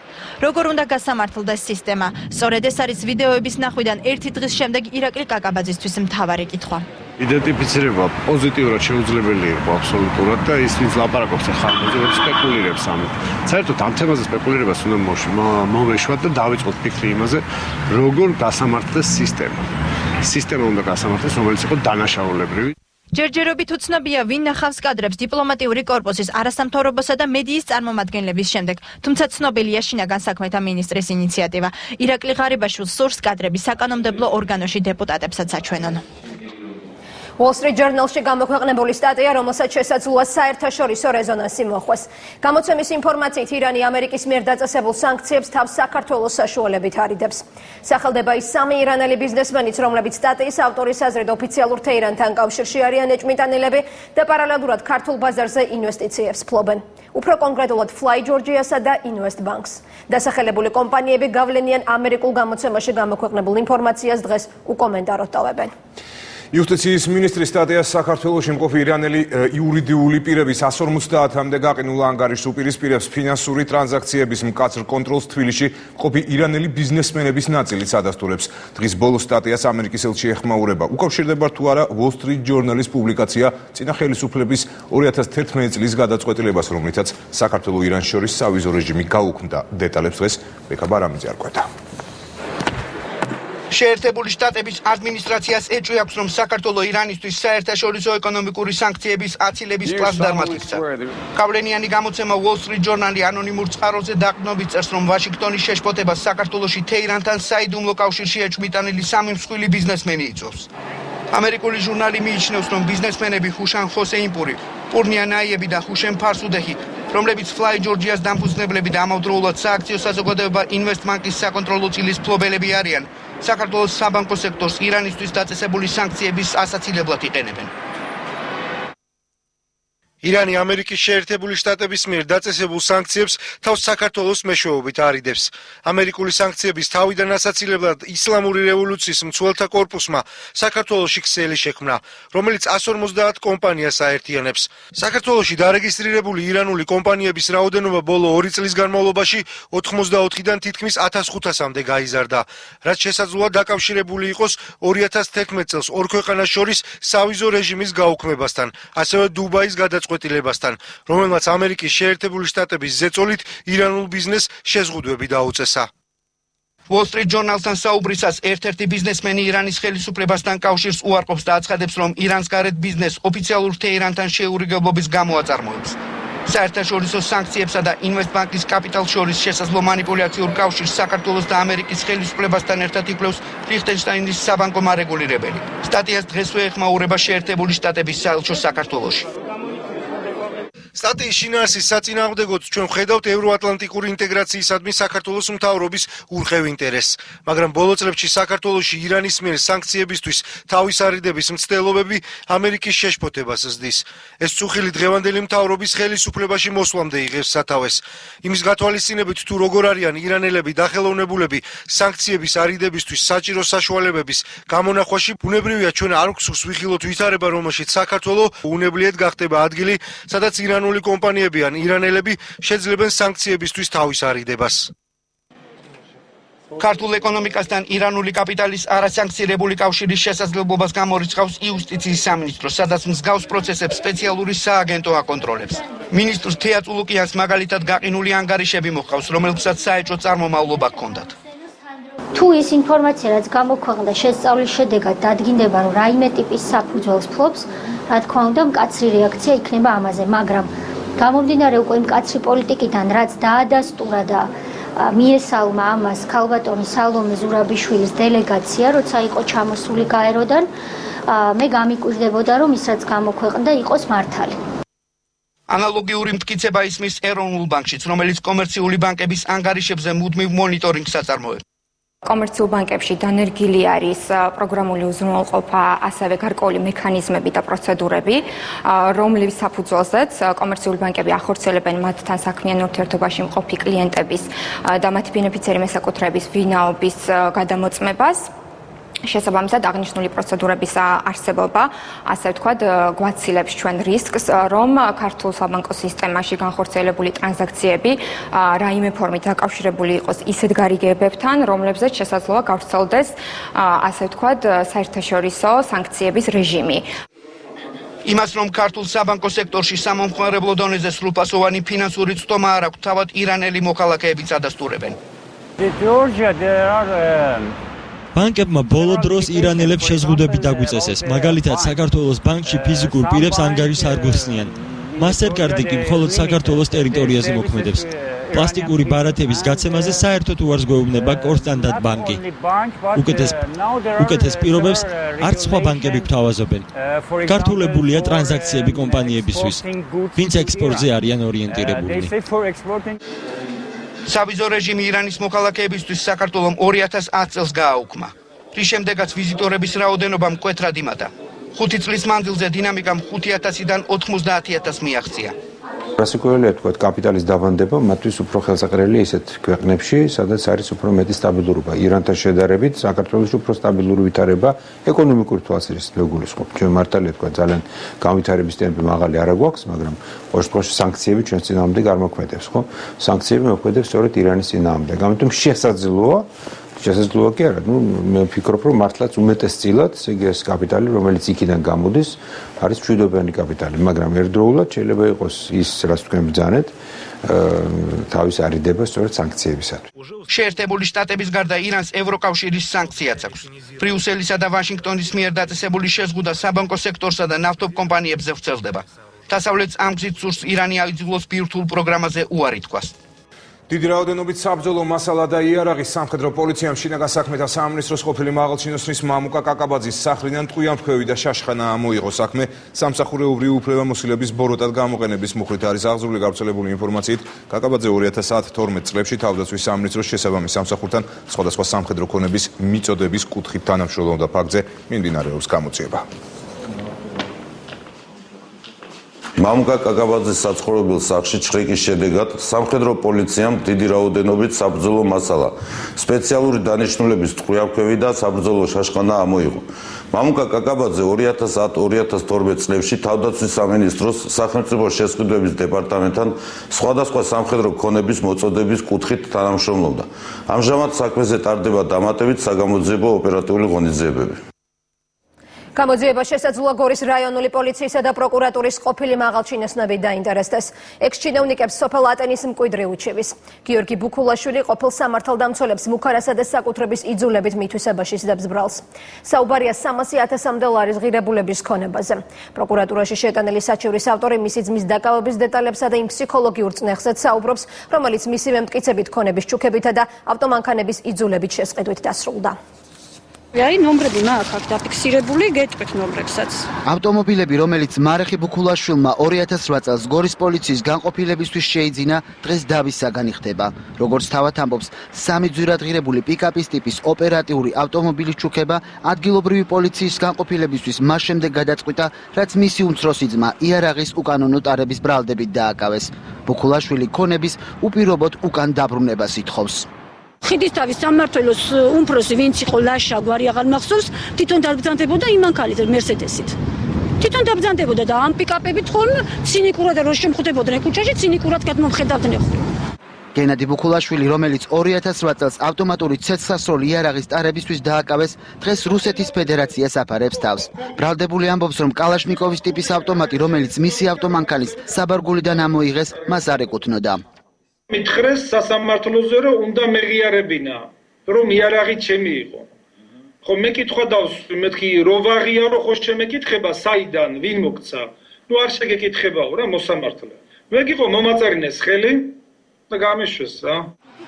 როგორ უნდა გასამართლდეს სისტემა? სწორედ ეს არის ვიდეოების ნახვიდან ერთი დღის შემდეგ ირაკლი კაკაბაძისთვის მთავარი კითხვა. იდენტიფიცირება პოზიტიურად შეუძლებელი იყო აბსოლუტურად და ის ვინც ლაპარაკობს ახლა სპეკულირებს ამით. საერთოდ ამ თემაზე სპეკულირებას უნდა მოვეშვათ და დავიწყოთ ფიქრი იმაზე, როგორ გასამართლდეს სისტემა. სისტემა უნდა გასამართლდეს, რომელიც იყო დანაშაულებრივი. ჯერჯერობით უცნობია, ვინ ნახავს კადრებს დიპლომატიური კორპუსის, არასამთავრობოსა და მედიის წარმომადგენლების შემდეგ. თუმცა ცნობილია შინაგან საქმეთა მინისტრის ინიციატივა. ირაკლი ღარიბაშვილს სურს კადრები საკანონმდებლო ორგანოში დეპუტატებსაც აჩვენონ. Wall Street Journal-ში გამოქვეყნებული სტატია, რომელსაც შესაძლოა საერთაშორისო რეზონანსი მოხვდეს. გამოცემის ინფორმაციით, ირანი ამერიკის მიერ დაწესებულ სანქციებს თავს საქართველოს საშუალებით არიდებს. სახელდება ის 3 ირანელი ბიზნესმენიც, რომლებიც სტატიის ავტორის აზრით ოფიციალურ თეირანთან კავშირში არიან ეჭვმიტანილები და პარალელურად ქართულ ბაზარზე ინვესტიციებს ფლობენ. უფრო კონკრეტულად Fly Georgia-სა და Invest Bank-ს. დასახელებული კომპანიები გავლენიან ამერიკულ გამოცემაში გამოქვეყნებულ ინფორმაციას დღეს უკომენტაროდ ტოვებენ. იუსტიციის მინისტრის სტატიას საქართველოში მყოფი ირანელი იურიდიული პირების 150-მდე გაყინულ ანგარიშს უპირისპირებს ფინანსური ტრანზაქციების მკაცრ კონტროლს თბილისში მყოფი ირანელი ბიზნესმენების ნაწილიც ადასტურებს. დღის ბოლოს სტატიას ამერიკის ელჩი ეხმაურება. უკავშირდება თუ არა Wall Street Journal-ის პუბლიკაცია წინა ხელისუფლების 2011 წლის გადაწყვეტილებას, რომლითაც საქართველოს ირანს შორის სავიზო რეჟიმი გაუქმდა. დეტალებს დღეს ბექა ბარამიძე არ ყვეტა. შეერთებული შტატების ადმინისტრაციას ეჭვი აქვს, რომ საქართველოს ირანისთვის საერთაშორისო ეკონომიკური სანქციების აცილების პლაცდარმად იქცა. გავლენიანი გამოცემა Wall Street Journal-ი ანონიმურ წყაროზე დაყრდნობით წერს, რომ ვაშინგტონის შეშფოთებას საქართველოში თეირანთან საიდუმლო კავშირში ეჭვმიტანილი 3 მსხვილი ბიზნესმენი იწვევს. ამერიკული ჟურნალი მიიჩნევს, რომ ბიზნესმენები ხუშან ხოსეინპური, პურნია ნაიები და ხუშენ ფარსუდეხი, რომლებიც Fly Georgia-ს დამფუძნებლები და ამავდროულად სააქციო საზოგადოება Invest Bank-ის საკონტროლო წილის ფლობელები არიან. საქართველოს საბანკო სექტორს ირანისთვის დაწესებული სანქციების ასაცილებლად იყენებენ. ირანი ამერიკის შეერთებული შტატების მიერ დაწესებულ სანქციებს თავს საქართველოს მეშვეობით არიდებს. ამერიკული სანქციების თავიდან ასაცილებლად ისლამური რევოლუციის მცველთა კორპუსმა საქართველოში ქსელი შექმნა, რომელიც 150 კომპანიას აერთიანებს. საქართველოში დარეგისტრირებული ირანული კომპანიების რაოდენობა ბოლო 2 წლის განმავლობაში 84-დან თითქმის 1500-მდე გაიზარდა, რაც შესაძლოა დაკავშირებული იყოს 2011 წელს ორ ქვეყანას შორის სავიზო რეჟიმის გაუქმებასთან, ასევე დუბაის გადაწყვეტილებასთან, რომელმაც ამერიკის შეერთებული შტატების ზეწოლით ირანულ ბიზნესს შეზღუდვები დაუწესა. Wall Street Journal-თან საუბრისას ერთ-ერთი ბიზნესმენი ირანის ხელისუფლებასთან კავშირს უარყოფს და აცხადებს, რომ ირანს გარეთ ბიზნეს ოფიციალურ თეირანთან შეურიგებლობის გამო აწარმოებს. საერთაშორისო სანქციებსა და Invest Bank-ის კაპიტალ შორის შესაძლო манипуляციურ კავშირს საქართველოს და ამერიკის ხელისუფლებასთან ერთად იკვლევს ლიხტენშტაინის საბანკო მარეგულირებელი. სტატიას დღესვე ეხმაურება შეერთებული შტატების საელჩო საქართველოში. სტატიის შინაარსის საწინააღმდეგოდ ჩვენ ვხედავთ ევროატლანტიკური ინტეგრაციისადმი საქართველოს მთავრობის ურყევ ინტერესს, მაგრამ ბოლო წლებში საქართველოში ირანის მიერ სანქციებისთვის თავის არიდების მცდელობები ამერიკის შეშფოთებას ზრდის. ეს წუხილი დღევანდელი მთავრობის ხელისუფლებაში მოსვლამდე იღებს სათავეს. იმის გათვალისწინებით თუ როგორ არიან ირანელები და ხელოვნებულები სანქციების არიდებისთვის საჭირო საშუალებების გამონახვაში, ბუნებრივია ჩვენ არ გვსურს ვიხილოთ ვითარება, რომელშიც საქართველო უნებლიეთ გახდება ადგილი, სადაც ირანული კომპანიები ან ირანელები შეძლებენ სანქციებისთვის თავის არიდებას. ქართულ ეკონომიკასთან ირანული კაპიტალის არასანქცირებული კავშირის შესაძლებლობას გამორიცხავს იუსტიციის სამინისტრო, სადაც მსგავს პროცესებს სპეციალური სააგენტო აკონტროლებს. მინისტრს თეა წულუკიანს მაგალითად გაყინული ანგარიშები მოჰყავს, რომელსაც საეჭვო წარმომავლობა ჰქონდათ. თუ ის ინფორმაცია, რაც გამოქვეყნდა შესწავლის შედეგად დადგინდება, რომ რაიმე ტიპის საფუძველს ფლობს, რა თქმა უნდა, მკაცრი რეაქცია იქნება ამაზე, მაგრამ გამომდინარე უკვე მკაცრი პოლიტიკიდან, რაც დაადასტურა და მიესალმა ამას ქალბატონი სალომე ზურაბიშვილის დელეგაცია, როცა იყო ჩამოსული გაეროდან, მე გამიკვირდებოდა რომ ის რაც გამოქვეყნდა იყოს მართალი. ანალოგიური მტკიცება ისმის ეროვნულ ბანკშიც, რომელიც კომერციული ბანკების ანგარიშებზე მუდმივ მონიტორინგს აწარმოებს. კომერციულ ბანკებში დანერგილი არის პროგრამული უზრუნველყოფა, ასევე გარკვეული მექანიზმები და პროცედურები, რომლის საფუძველზეც კომერციული ბანკები ახორციელებენ მათთან საქმიან ურთიერთობაში მყოფი კლიენტების და მათი ბენეფიციარი მესაკუთრეების ვინაობის გადამოწმებას. შესაბამისად აღნიშნული პროცედურების არსებობა, ასე ვთქვათ, გვაცილებს ჩვენ რისკს, რომ ქართულ საბანკო სისტემაში განხორციელებული ტრანზაქციები რაიმე ფორმით დაკავშირებული იყოს ისეთ გარიგებებთან, რომლებზეც შესაძლოა გავრცელდეს, ასე ვთქვათ, საერთაშორისო სანქციების რეჟიმი. იმას, რომ ქართულ საბანკო სექტორში სამომხმარებლო დონეზე სრულფასოვანი ფინანსური წვდომა არ აქვს, თავად ირანელი მოქალაქეებიც ადასტურებენ. ბანკებმა ბოლო დროს ირანელებს შეზღუდვები დაგვიწესეს, მაგალითად საქართველოს ბანკში ფიზიკურ პირებს ანგარიშს არ გახსნიან. მასტერკარდი კი მხოლოდ საქართველოს ტერიტორიაზე მოქმედებს. პლასტიკური ბარათების გაცემაზე საერთოდ უარს გვეუბნება კორსტანდარტ ბანკი. უკეთეს პირობებს არც სხვა ბანკები გვთავაზობენ. გართულებულია ტრანზაქციები კომპანიებისთვის, ვინც ექსპორტზე არიან ორიენტირებულნი. სავიზო რეჟიმი ირანის მოქალაქეებისთვის საქართველომ 2010 წელს გააუქმა. რის შემდეგაც ვიზიტორების რაოდენობა მკვეთრად იმატა. 5 წლის მანძილზე დინამიკამ 5,000-დან 90,000 მიაღწია. რასაკვირველია თქვა კაპიტალის დავანდება მათთვის უფრო ხელსაყრელია ისეთ ქვეყნებში, სადაც არის უფრო მეტი სტაბილურობა. ირანთან შედარებით საქართველოში უფრო სტაბილური ვითარება ეკონომიკური თვალსაზრისით მეგულისხმობ. ჩვენ მართალია თქვა ძალიან განვითარების ტემპი მაღალი არ გვაქვს, მაგრამ ყოველ შემთხვევაში სანქციები ჩვენ წინააღმდეგ არ მოქმედებს, ხო? სანქციები მოქმედებს სწორედ ირანის წინააღმდეგ. ამიტომ შესაძლოა კი არა, მე ვფიქრობ, რომ მართლაც უმეტესწილად, ესე იგი ეს კაპიტალი, რომელიც იქიდან გამოდის, არის მშვიდობიანი კაპიტალი, მაგრამ ერთდროულად შეიძლება იყოს ის, რაც თქვენ ბრძანეთ, თავის არიდება სწორედ სანქციებისათვის. შეერთებული შტატების გარდა ირანს ევროკავშირის სანქციაც აქვს. ბრიუსელისა და ვაშინგტონის მიერ დაწესებული შეზღუდვა საბანკო სექტორსა და ნავთობ კომპანიებზე ვრცელდება. დასავლეთს ამ გზით სურს ირანი აიძულოს ბირთვულ პროგრამაზე უარი თქვას. დიდი რაოდენობით საბრძოლო მასალა და იარაღი სამხედრო პოლიციამ შინაგან საქმეთა სამინისტროს ყოფილი მაღალჩინოსნის მამუკა კაკაბაძის სახლიდან ტყუიანთქვევი და შაშხანა ამოიღო. საქმე სამსახურეობრივი უფლებამოსილების ბოროტად გამოყენების მუხლით არის აღძრული. გავრცელებული ინფორმაციით კაკაბაძე 2012 წლებში თავდაცვის სამინისტროს შესაბამის სამსახურთან სხვადასხვა სამხედრო ქონების მიწოდების კუთხით თანამშრომლობდა. ფაქტზე მიმდინარეობს გამოძიება. მამუკა კაკაბაძის საცხოვრებელ სახლში ჩხრიკის შედეგად სამხედრო პოლიციამ დიდი რაოდენობით საბრძოლო მასალა, სპეციალური დანიშნულების ტყუიანთქვევი და საბრძოლო შაშხანა ამოიღო. მამუკა კაკაბაძე 2010-2012 წლებში თავდაცვის სამინისტროს სახელმწიფო შესყიდვების დეპარტამენტთან სხვადასხვა სამხედრო ქონების მოწოდების კუთხით თანამშრომლობდა. ამჟამად საქმეზე ტარდება დამატებით საგამოძიებო ოპერატიული ღონისძიებები. გამოძიება შესაძლოა გორის რაიონული პოლიციისა და პროკურატურის ყოფილი მაღალჩინოსნები დაინტერესდეს. ექს-ჩინოვნიკებს სოფელ ატენის მკვიდრი უჩივის. გიორგი ბუქულაშვილი ყოფილ სამართალდამცველებს მუქარასა და საკუთრების იძულებით მითვისებაში სდებს ბრალს. საუბარია 300,000-მდე ლარის ღირებულების ქონებაზე. პროკურატურაში შეტანილი საჩივრის ავტორი მისი ძმის დაკავების დეტალებსა და იმ ფსიქოლოგიურ წნეხზეც საუბრობს, რომელიც მისივე მტკიცებით ქონების ჩუქებითა და ავტომანქანების იძულებით შესყიდვით დასრულდა. აი ნომრები მაქვს აქ დაფიქსირებული, გეტყვით ნომრებსაც. ავტომობილები, რომელიც მარეხი ბუქულაშვილმა 2008 წელს გორის პოლიციის განყოფილებისთვის შეიძინა, დღეს დავის საგანი ხდება. როგორც თავად ამბობს, 3 ძვირად ღირებული პიკაპის ტიპის ოპერატიული ავტომობილის ჩუქება ადგილობრივი პოლიციის განყოფილებისთვის მას შემდეგ გადაწყვიტა, რაც მისი უმცროსი ძმა იარაღის უკანონო ტარების ბრალდებით დააკავეს. ბუქულაშვილი ქონების უპირობოდ უკან დაბრუნებას ითხოვს. ხიდისთავის სამმართველოს უმფროსი ვინც იყო ლაშა გვარი აღარ მახსოვს, თვითონ დაბრძანდებოდა იმ მანქანით მერსედესით. თვითონ დაბრძანდებოდა და ამ პიკაპებით ხოლმე ცინიკურად რო შემხვდებოდნენ ქუჩაში, ცინიკურად გადმომხედავდნენ ხოლმე. გენადი ბუქულაშვილი, რომელიც 2008 წელს ავტომატური ცეცხლსასროლი იარაღის ტარებისთვის დააკავეს, დღეს რუსეთის ფედერაციას აფარებს თავს. ბრალდებული ამბობს, რომ კალაშნიკოვის ტიპის ავტომატი, რომელიც მისი ავტომანქანის საბარგულიდან ამოიღეს, მას არ ეკუთვნოდა. მითხრეს სასამართლოზე, რომ უნდა მეღიარებინა, რომ იარაღი ჩემი იყო. ხო მეკითხვა დავსვი, მეთქი რო ვაღიარო, ხო შემეკითხება საიდან, ვინ მოგცა? ნუ არ შეგეკითხებაო რა მოსამართლე. მე გიყო მომაწარინეს ხელი და გამიშვეს რა.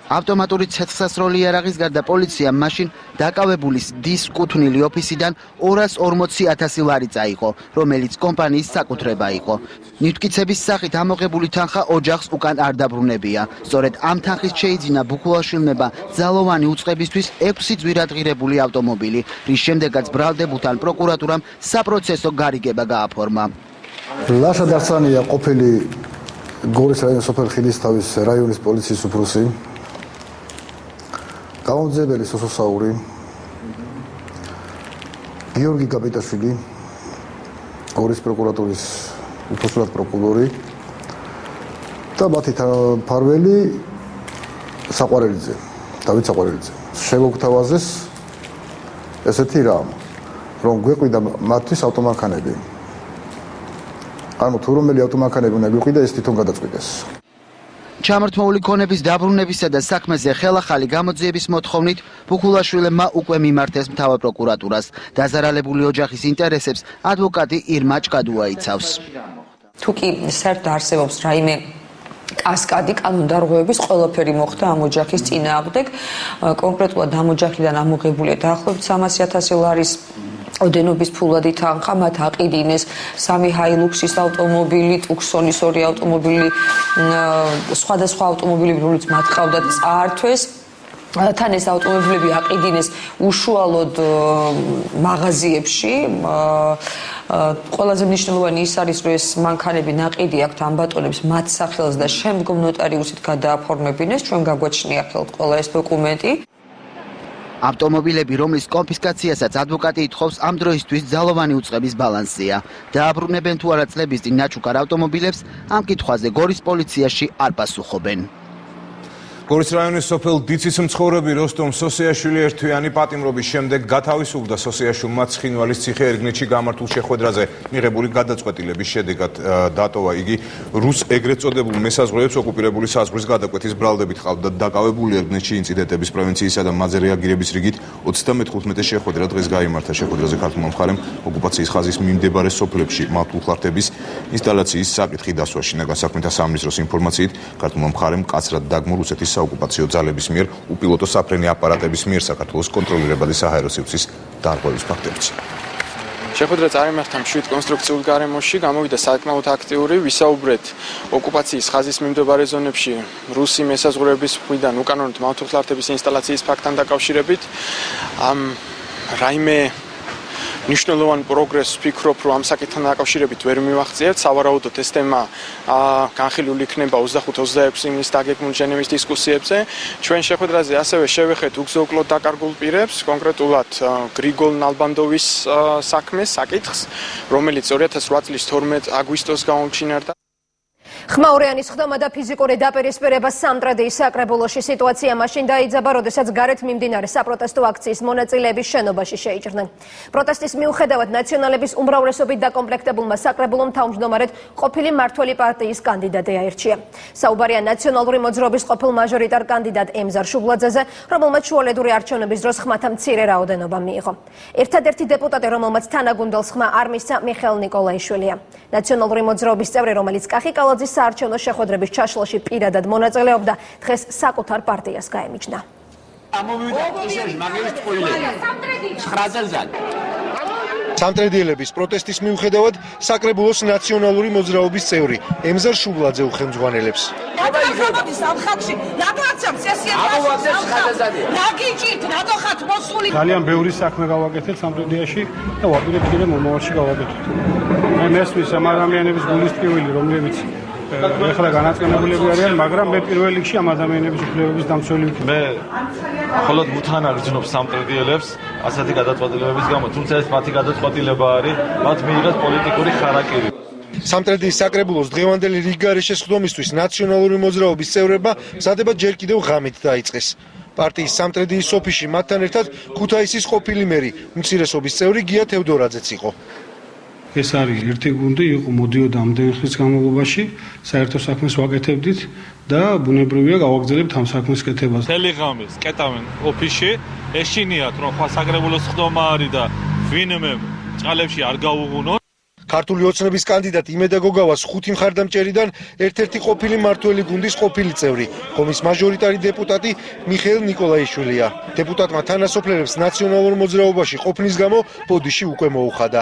ავტომატური ცეცხლსასროლი იარაღის გარდა პოლიციამ მაშინ დაკავებულის დის კუთვნილი ოფისიდან 240,000 ლარი წაიღო, რომელიც კომპანიის საკუთრება იყო. ნივთკიცების სახით ამოღებული თანხა ოჯახს უკან არ დაბრუნებია. სწორედ ამ თანხის შეიძინა ბუქულაშვილმა ძალოვანი უწყებისთვის 6 ძვირადღირებული ავტომობილი, რის შემდეგაც ბრალდებულთან პროკურატურამ საპროცესო გარიგება გააფორმა. ლაშა დასანია ყოფილი გორის რაიონის სოფელ ხილისთავის რაიონის პოლიციის უფროსი, გამომძიებელი სოსოსაური, გიორგი გაბიტაშვილი, გორის პროკურატურის უფროსად პროკურორი და მათი მფარველი საყვარელიძე, დავით საყვარელიძე. შევოგთავაზეს ესეთი რამ, რომ გვეყვიდა მათთვის ავტომანქანები. ანუ თუ რომელი ავტომანქანები უნდა გვეყვიდა, ეს თვითონ გადაწყვიტეს. ჩამორთმეული ქონების დაბრუნებისა და საქმეზე ხელახალი გამოძიების მოთხოვნით ბუქულაშვილმა უკვე მიმართეს მთავარ პროკურატურას. დაზარალებული ოჯახის ინტერესებს ადვოკატი ირმა ჭკადუა იცავს. თუ კი საერთოდ არსებობს რაიმე კასკადი კანონდარღვევების ყველაფერი მოხდა ამ ოჯახის წინააღმდეგ, კონკრეტულად ამ ოჯახიდან ამოღებულია დაახლოებით 300,000 ლარის ოდენობის ფულადი თანხა, მათ აყიდინეს 3 ჰაილუქსის ავტომობილი, ტუქსონის 2 ავტომობილი, სხვადასხვა ავტომობილები, რომლებიც მათ ყავდათ, წაართვეს. თან ეს ავტომობილები აყიდინეს უშუალოდ მაღაზიებში. ყველაზე მნიშვნელოვანი ის არის, რომ ეს მანქანები ნაყიდი აქვთ ამ ბატონებს მათ სახელს და შემდგომ ნოტარიუსით გადააფორმებინეს. ჩვენ გაგვაჩნია ხელთ ყველა ეს დოკუმენტი. ავტომობილები, რომლის კონფისკაციასაც ადვოკატი ითხოვს, ამ დროისთვის ძალოვანი უწყების ბალანსია. დააბრუნებენ თუ არა წლების წინ ნაჩუქარ ავტომობილებს, ამ კითხვაზე გორის პოლიციაში არ პასუხობენ. გორის რაიონის სოფელ დიცის მცხოვრები როსტომ სოსიაშვილი ერთთვიანი პატიმრობის შემდეგ გათავისუფლდა. სოსიაშვილმა ცხინვალის ციხე ერგნეთში გამართულ შეხვედრაზე მიღებული გადაწყვეტილების შედეგად დატოვა იგი რუს ეგრეთ წოდებულ მესაზღვრეებს ოკუპირებული საზღვრის გადაკვეთის ბრალდებით ყავდათ დაკავებული. ერგნეთში ინციდენტების პრევენციისა და მაზე რეაგირების რიგით 35 შეხვედრა დღეს გაიმართა. შეხვედრაზე ქართულმა მხარემ ოკუპაციის ხაზის მიმდებარე სოფლებში მართულხლართების ინსტალაციის საკითხი დასვა. შინაგან საქმეთა სამინისტროს ინფორმაციით ქართულმა მხარემ მკაცრად დაგმო რუსეთის საოკუპაციო ძალების მიერ უპილოტო საფრენი აპარატების მიერ საქართველოს კონტროლირებადი საჰაერო სივრცის დარღვევის ფაქტებიც. შეხვედრა წარიმართა მშვიდ კონსტრუქციულ გარემოში, გამოვიდა საკმაოდ აქტიური, ვისაუბრეთ ოკუპაციის ხაზის მიმდებარე ზონებში რუსი მესაზღვრეების მხრიდან უკანონოდ მართულხლართების ინსტალაციის ფაქტთან დაკავშირებით. რაიმე ნიშნულოვან პროგრესს ვფიქრობ, რომ ამ საკითხთან დაკავშირებით ვერ მივახციებთ. სავარაუდოდ ეს თემა განხილული იქნება 25-26 ივნისს დაგეგმულ ჟენევის დისკუსიებზე. ჩვენ შეხვედრაზე ასევე შევეხეთ უგზო-უკლოდ დაკარგულ პირებს, კონკრეტულად გრიგოლ ნალბანდოვის საქმეს, საკითხს, რომელიც 2008 წლის 12 აგვისტოს გაუმჩინარდა. ხმაურიანის ხდომა და ფიზიკური დაპირისპირება სამტრედიის საკრებულოში. სიტუაცია მაშინ დაიძაბა, როდესაც გარეთ მიმდინარე საპროტესტო აქციის მონაწილეები შენობაში შეიჭრნენ. პროტესტის მიუხედავად ნაციონალების უმრავლესობით დაკომპლექტებულმა საკრებულომ თავმჯდომარედ ყოფილი მმართველი პარტიის კანდიდატი აირჩია. საუბარია ნაციონალური მოძრაობის ყოფილ მაჟორიტარ კანდიდატ ემზარ შუბლაძეზე, რომელმაც შუალედური არჩევნების დროს ხმათა მცირე რაოდენობა მიიღო. ერთადერთი დეპუტატი, რომელმაც თანაგუნდელს ხმა არ მისცა, მიხეილ ნიკოლაიშვილია. ნაციონალური მოძრაობის წევრი, რომელიც კახი კალაძის საარჩევნო შეხვედრების ჩაშლაში პირადად მონაწილეობდა, დღეს საკუთარ პარტიას გაემიჯნა. სამტრედიელების პროტესტის მიუხედავად საკრებულოს ნაციონალური მოძრაობის წევრი ემზარ შუბლაძე უხელმძღვანელებს. ძალიან ბევრი საქმე გავაკეთეთ სამტრედიაში და ვაპირებ კიდევ მომავალში გავაკეთოთ. მე მესმის ამ ადამიანების გულისწყრეველი, რომლებიც ეხლა განაწყენებულები არიან, მაგრამ მე პირველ რიგში ამ ადამიანების უფლებების დამცველი ვიქნა. მე მხოლოდ მუთან აღძნობ სამტრედიელებს ასეთი გადაწყვეტილებების გამო, თუმცა ეს მათი გადაწყვეტილება არის, მათ მიიღეს პოლიტიკური ხარაკირი. სამტრედიის საკრებულოს დღევანდელი რიგგარეშე სხდომისთვის ნაციონალური მოძრაობის წევრებმა მზადება ჯერ კიდევ ღამით დაიწყეს. პარტიის სამტრედიის ოფისში მათთან ერთად ქუთაისის ყოფილი მერი, უმცირესობის წევრი გია თევდორაძეც იყო. ეს არის ერთი გუნდი, იყო მოდიოდა ამდენი ხნის განმავლობაში, საერთო საქმეს ვაკეთებდით და ბუნებრივია გავაგრძელებთ ამ საქმის კეთებას. მთელი ღამეს კეტავენ ოფისში, ეშინიათ რომ საკრებულოს ხდომა არის და ვინმე ჭალებში არ გაუღუნოთ. ქართული ოცნების კანდიდატ იმედა გოგავას 5 მხარდამჭერიდან ერთ-ერთი ყოფილი მმართველი გუნდის ყოფილი წევრი, ხომის მაჟორიტარი დეპუტატი მიხეილ ნიკოლაიშვილია. დეპუტატმა თანასოფლელებს ნაციონალურ მოძრაობაში ყოფნის გამო ბოდიში უკვე მოუხადა.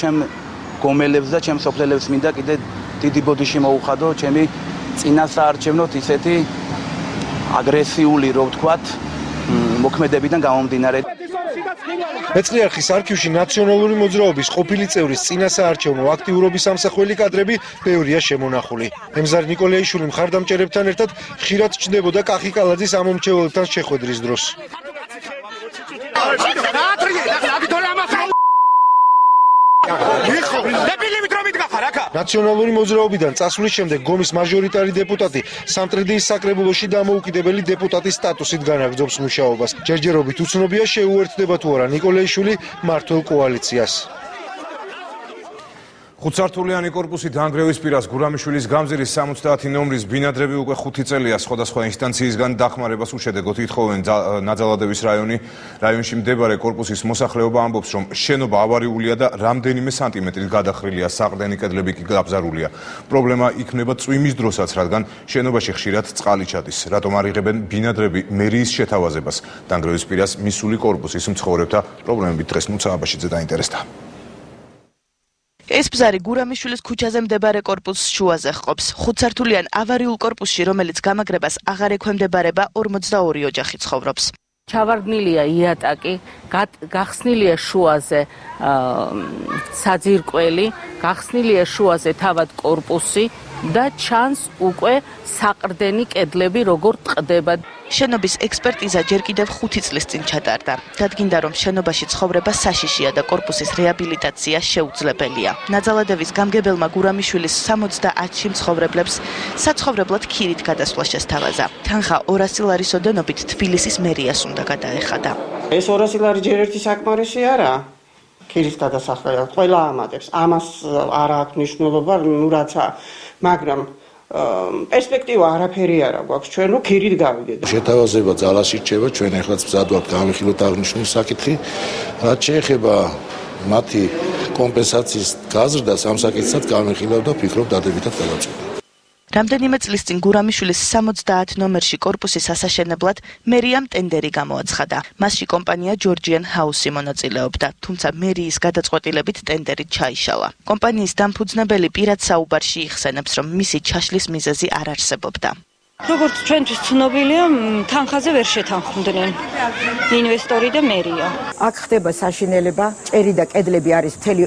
ჩემ გომელებს და ჩემ სოფლელებს მინდა კიდე დიდი ბოდიში მოუხადო ჩემი წინასაარჩევნოთ ისეთი აგრესიული, რო ვთქვათ, მოქმედებიდან გამომდინარე. მეწყლიარხის არქივში ნაციონალური მოძრაობის ყოფილი წევრის წინასაარჩევნო აქტიურობის ამსახველი კადრები ბევრია შემონახული. ემზარ ნიკოლაიშვილი მხარდამჭერებთან ერთად ხშირად ჩნდებოდა კახიკალაძის ამომრჩეველებთან შეხვედრის დროს. ნაციონალური მოძრაობიდან წასვლის შემდეგ გომის მაჟორიტარი დეპუტატი სამტრედიის საკრებულოში დამოუკიდებელი დეპუტატის სტატუსით განაგრძობს მუშაობას. ჯერჯერობით უცნობია შეუერთდება თუ არა ნიკოლაიშვილი მმართველ კოალიციას. ხუთსართულიანი კორპუსი დაანგრევის პირას გურამიშვილის გამზირის 70 ნომრის ბინადრები უკვე 5 წელია სხვადასხვა ინსტანციისგან დახმარებას უშედეგოდ ითხოვენ. ნაძალადევის რაიონში მდებარე კორპუსის მოსახლეობა ამბობს, რომ შენობა ავარიულია და რამდენიმე სანტიმეტრით გადახრილია, საყრდენი კედლები კი გაბზარულია. პრობლემა იქმნება წვიმის დროსაც, რადგან შენობაში ხშირად წყალი ჩადის. რატომ არ იღებენ ბინადრები მერიის შეთავაზებას? დაანგრევის პირას მისული კორპუსის მცხოვრებთა პრობლემებით დღეს ნუცა აბაშიძე დაინტერესდა. ეს ბზარი გურამიშვილის ქუჩაზე მდებარე კორპუსს შუაზე ჰყოფს. ხუთსართულიან ავარიულ კორპუსში, რომელიც გამაგრებას აღარ ექვემდებარება, 42 ოჯახი ცხოვრობს. ჩავარდნილია იატაკი, გახსნილია შუაზე საძირკველი, გახსნილია შუაზე თავად კორპუსი და ჩანს უკვე საყრდენი კედლები როგორ ტყდება. შენობის ექსპერტიზა ჯერ კიდევ 5 წლის წინ ჩატარდა. დადგინდა, რომ შენობაში ცხოვრება საშიშია და კორპუსის რეაბილიტაცია შეუძლებელია. ნაძალადევის გამგებელმა გურამიშვილის 70-ში მცხოვრებლებს საცხოვრებლად ქირით გადასვლა შესთავაზა. თანხა 200 ლარის ოდენობით თბილისის მერიას უნდა გადაეხადა. ეს 200 ლარი ჯერ ერთი საკმარისი არაა. ქირის გადასახადა ყველა ამატებს. ამას არ აქვს მნიშვნელობა, ნუ რაცა, მაგრამ პერსპექტივა არაფერი არ აქვს ჩვენ რო ქირით გავიდეთ. შეთავაზება ძალაში რჩება, ჩვენ ახლაც მზად ვართ გავიხილოთ აღნიშნული საკითხი. რაც შეეხება მათი კომპენსაციის გაზრდას, ამ საკითხსაც გავიხილავ და ვფიქრობ დადებითად გადავწყვეტ. რამდენიმე წლის წინ გურამიშვილის 70 ნომერში კორპუსის ასაშენებლად მერიამ ტენდერი გამოაცხადა. მასში კომპანია ჯორჯიან ჰაუსი მონაწილეობდა, თუმცა მერიის გადაწყვეტილებით ტენდერი ჩაიშალა. კომპანიის დამფუძნებელი პირად საუბარში იხსენებს, რომ მისი ჩაშლის მიზეზი არ არსებობდა. როგორც ჩვენთვის ცნობილია, თანხაზე ვერ შეთანხმდნენ ინვესტორი და მერია. აქ ხდება საშინელება, ჭერი და კედლები არის მთელი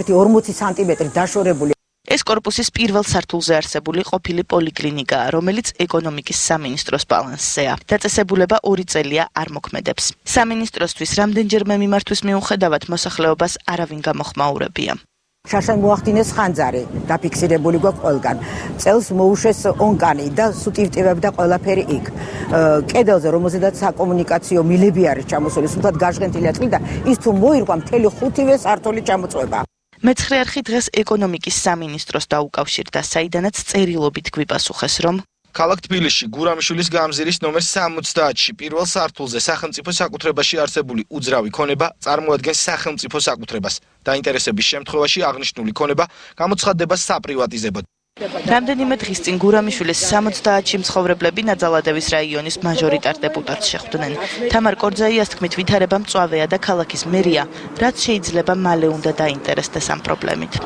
1.40 სანტიმეტრი დაშორებული. ეს კორპუსის პირველ სართულზე არსებული ყოფილი პოლიკლინიკაა, რომელიც ეკონომიკის სამინისტროს ბალანსზეა. დაწესებულება 2 წელია არ მოქმედებს. სამინისტროსთვის რამდენჯერმე მიმართვის მიუხედავად მოსახლეობას არავინ გამოხმაურებია. შაშან მოახდინეს ხანძარი, დაფიქსირებული გვაქვს ყველგან. წელს მოუშვეს ონკანი და სუტივტივები და ყველაფერი იქ. კედელზე, რომელზედაც საკომუნიკაციო მილები არის ჩამოსული, სულთან გაჟღენთილია წყლი და ის თუ მოირყვა, მთელი 5-ვე სართული ჩამოწვება. მეცხრე არხი დღეს ეკონომიკის სამინისტროს დაუკავშირდა, საიდანაც წერილობით გვიპასუხეს, რომ ქალაქ თბილისში გურამიშვილის გამზირის ნომერ 70-ში პირველ სართულზე სახელმწიფო საკუთრებაში არსებული უძრავი ქონება წარმოადგენს სახელმწიფო საკუთრებას. დაინტერესების შემთხვევაში აღნიშნული ქონება გამოცხადდება საპრივატიზებოდ. რამდენიმე დღის წინ გურამიშვილის 70-ში მცხოვრებლები ნაძალადევის რაიონის მაჟორიტარ დეპუტატს შეხვდნენ. თამარ კორძაიას თქმით, ვითარება მწვავეა და ქალაქის მერია, რაც შეიძლება მალე უნდა დაინტერესდეს ამ პრობლემით.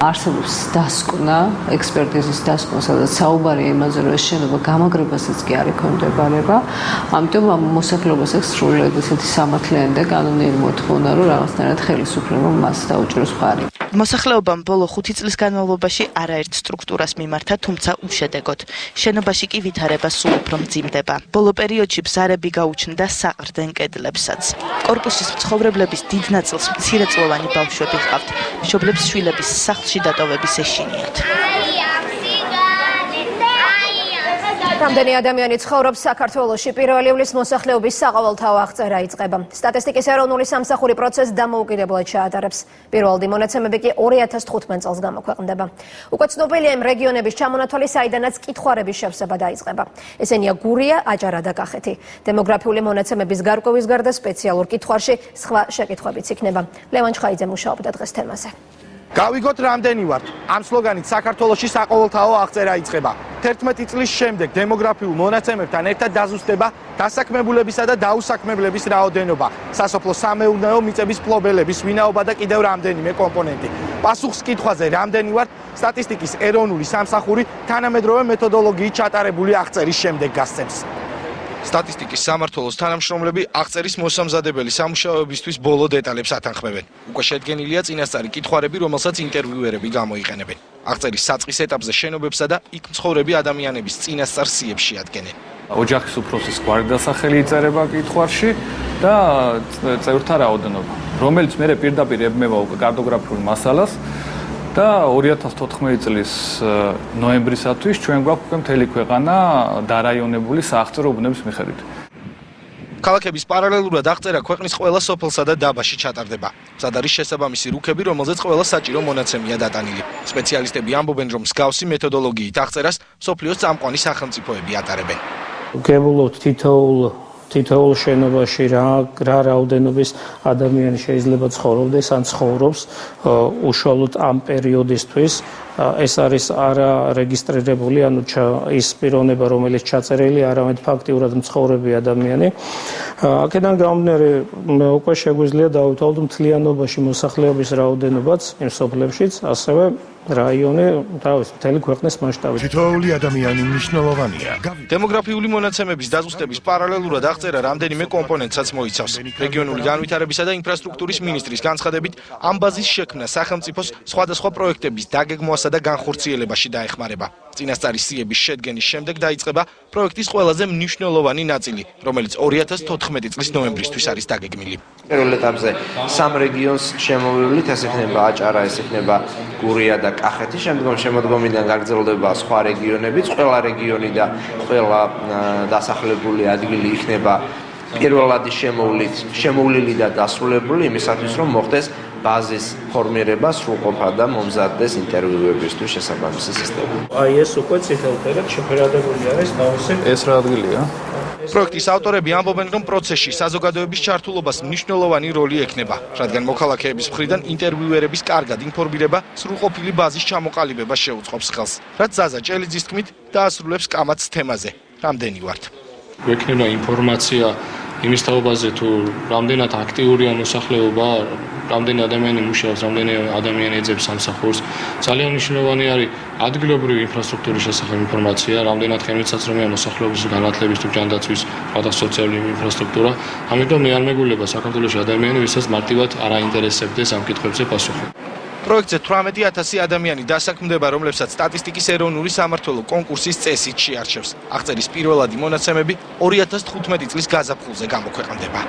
არსებობს დასკვნა, ექსპერტიზის დასკვნა, სადაც საუბარია იმაზე, რომ ეს შენობა გამაგრებასაც კი არ ექვემდებარება. ამიტომ ამ მოსახლეობას აქვს სრულად ესეთი სამართლიანი და კანონიერი მოთხოვნა, რომ რაღაცნაირად ხელისუფლება მას დაუჭეროს მხარი. მოსახლეობამ ბოლო 5 წლის განმავლობაში არაერთ სტრუქტურას მიმართა, თუმცა უშედეგოდ. შენობაში კი ვითარება სულ უფრო მძიმდება. ბოლო პერიოდში ბზარები გაუჩნდა საყრდენ კედლებსაც. კორპუსის მცხოვრებლების დიდ ნაწილს მცირეწლოვანი ბავშვები ჰყავთ. მშობლებს შვილების სახლში დატოვების ეშინიათ. რამდენი ადამიანი ცხოვრობს საქართველოში? 1 ივლისს მოსახლეობის საყოველთაო აღწერა იწყება. სტატისტიკის ეროვნული სამსახური პროცესს დამოუკიდებლად ჩაატარებს. პირველადი მონაცემები კი 2015 წელს გამოქვეყნდება. უკვე ცნობილია იმ რეგიონების ჩამონათვალი, საიდანაც კითხვარების შევსება დაიწყება. ესენია გურია, აჭარა და კახეთი. დემოგრაფიული მონაცემების გარკვევის გარდა სპეციალურ კითხვარში სხვა შეკითხვებიც იქნება. ლევან ჩხაიძე მუშაობდა დღეს თემაზე. გავიგოთ რამდენი ვართ. ამ სლოგანით საქართველოში საყოველთაო აღწერა იწყება. 11 წლის შემდეგ დემოგრაფიულ მონაცემებთან ერთად დაზუსტება დასაქმებულებისა და დაუსაქმებლების რაოდენობა, სასოფლო-სამეურნეო მიწების ფლობელების ვინაობა და კიდევ რამდენიმე კომპონენტი. პასუხს კითხვაზე რამდენი ვართ სტატისტიკის ეროვნული სამსახური თანამედროვე მეთოდოლოგიით ჩატარებული აღწერის შემდეგ გასცემს. სტატისტიკის სამმართველოს თანამშრომლები აღწერის მოსამზადებელი სამუშაოებისთვის ბოლო დეტალებს ათანხმებენ. უკვე შედგენილია წინასწარი კითხვარები, რომელსაც ინტერვიუერები გამოიყენებენ. აღწერის საწყის ეტაპზე შენობებსა და იქ მცხოვრები ადამიანების წინასწარ სიებს შეადგენენ. ოჯახის უფროსის გვარი დასახელი იწერება კითხვარში და წევრთა რაოდენობა, რომელიც მერე პირდაპირ ებმება უკვე კარტოგრაფიულ მასალას. და 2014 წლის ნოემბრისათვის ჩვენ გვაქვს უკვე მთელი ქვეყანა დარაიონებული სააღწერო უბნების მიხედვით. ქალაქების პარალელურად აღწერა ქვეყნის ყველა სოფელსა და დაბაში ჩატარდება. მზად არის შესაბამისი რუქები, რომელზეც ყველა საჭირო მონაცემია დატანილი. სპეციალისტები ამბობენ, რომ მსგავსი მეთოდოლოგიით აღწერას მსოფლიოს წამყვანი სახელმწიფოები ატარებენ. გებულობთ თითოეულ შენობაში რა რაოდენობის ადამიანი შეიძლება ცხოვრობდეს ან ცხოვრობს უშუალოდ ამ პერიოდისთვის. ეს არის არა რეგისტრირებული, ანუ ის პიროვნება, რომელიც ჩაწერილი, არამედ ფაქტიურად მცხოვრები ადამიანი. აქედან გამომდინარე, უკვე შეგვიძლია დავვითვალოთ მთლიანობაში მოსახლეობის რაოდენობაც იმ სოფლებშიც, ასევე რაიონი მთელი ქვეყნის მასშტაბით. თითოეული ადამიანი მნიშვნელოვანია. დემოგრაფიული მონაცემების დაზუსტების პარალელურად აღწერა რამდენიმე კომპონენტსაც მოიცავს. რეგიონული განვითარებისა და ინფრასტრუქტურის მინისტრის განცხადებით, ამ ბაზის შექმნა სახელმწიფოს სხვადასხვა პროექტების დაგეგმვასა და განხორციელებაში დაეხმარება. წინასწარი სიების შედგენის შემდეგ დაიწყება პროექტის ყველაზე მნიშვნელოვანი ნაწილი, რომელიც 2014 წლის ნოემბრისთვის არის დაგეგმილი. პირველ ეტაპზე სამ რეგიონს შემოვივლით, ეს იქნება აჭარა, ეს იქნება გურია და კახეთი. შემდგომ შემოდგომიდან გაგრძელდება სხვა რეგიონებიც, ყველა რეგიონი და ყველა დასახლებული ადგილი იქნება პირველადი შემოვლილი და დასრულებული იმისათვის, რომ მოხდეს ბაზის ფორმირება სრულყოფა და მომზადდეს ინტერვიუებისთვის შესაბამისი სისტემა. აი ეს უკვე ციფრად შეფერადებული არის თავისი. ეს რა ადგილია? პროექტის ავტორები ამბობენ, რომ პროცესში საზოგადოების ჩართულობას მნიშვნელოვანი როლი ექნება, რადგან მოქალაქეების მხრიდან ინტერვიუერების კარგად ინფორმირება სრულყოფილი ბაზის ჩამოყალიბებას შეუწყობს ხელს, რაც ზაზა ჭელიძის თქმით დაასრულებს კამათს თემაზე. რამდენი ვართ? გვექნება ინფორმაცია იმის თაობაზე, თუ რამდენად აქტიურია მოსახლეობა, რამდენი ადამიანი მუშაობს, რამდენი ადამიანი ეძებს სამსახურს. ძალიან მნიშვნელოვანი არის ადგილობრივი ინფრასტრუქტურის შესახებ ინფორმაცია, რამდენად ხელმისაწვდომია მოსახლეობის განათლების თუ ჯანდაცვის სხვადასხვა სოციალური ინფრასტრუქტურა. ამიტომ მე არ მეგულება საქართველოს ადამიანი, ვისაც მარტივად არ აინტერესებდეს ამ კითხვებზე პასუხი. პროექტზე 18,000 ადამიანი დასაქმდება, რომლებსაც სტატისტიკის ეროვნული სამმართველო კონკურსის წესით შეარჩევს. აღწერის პირველადი მონაცემები 2015 წლის გაზაფხულზე გამოქვეყნდება.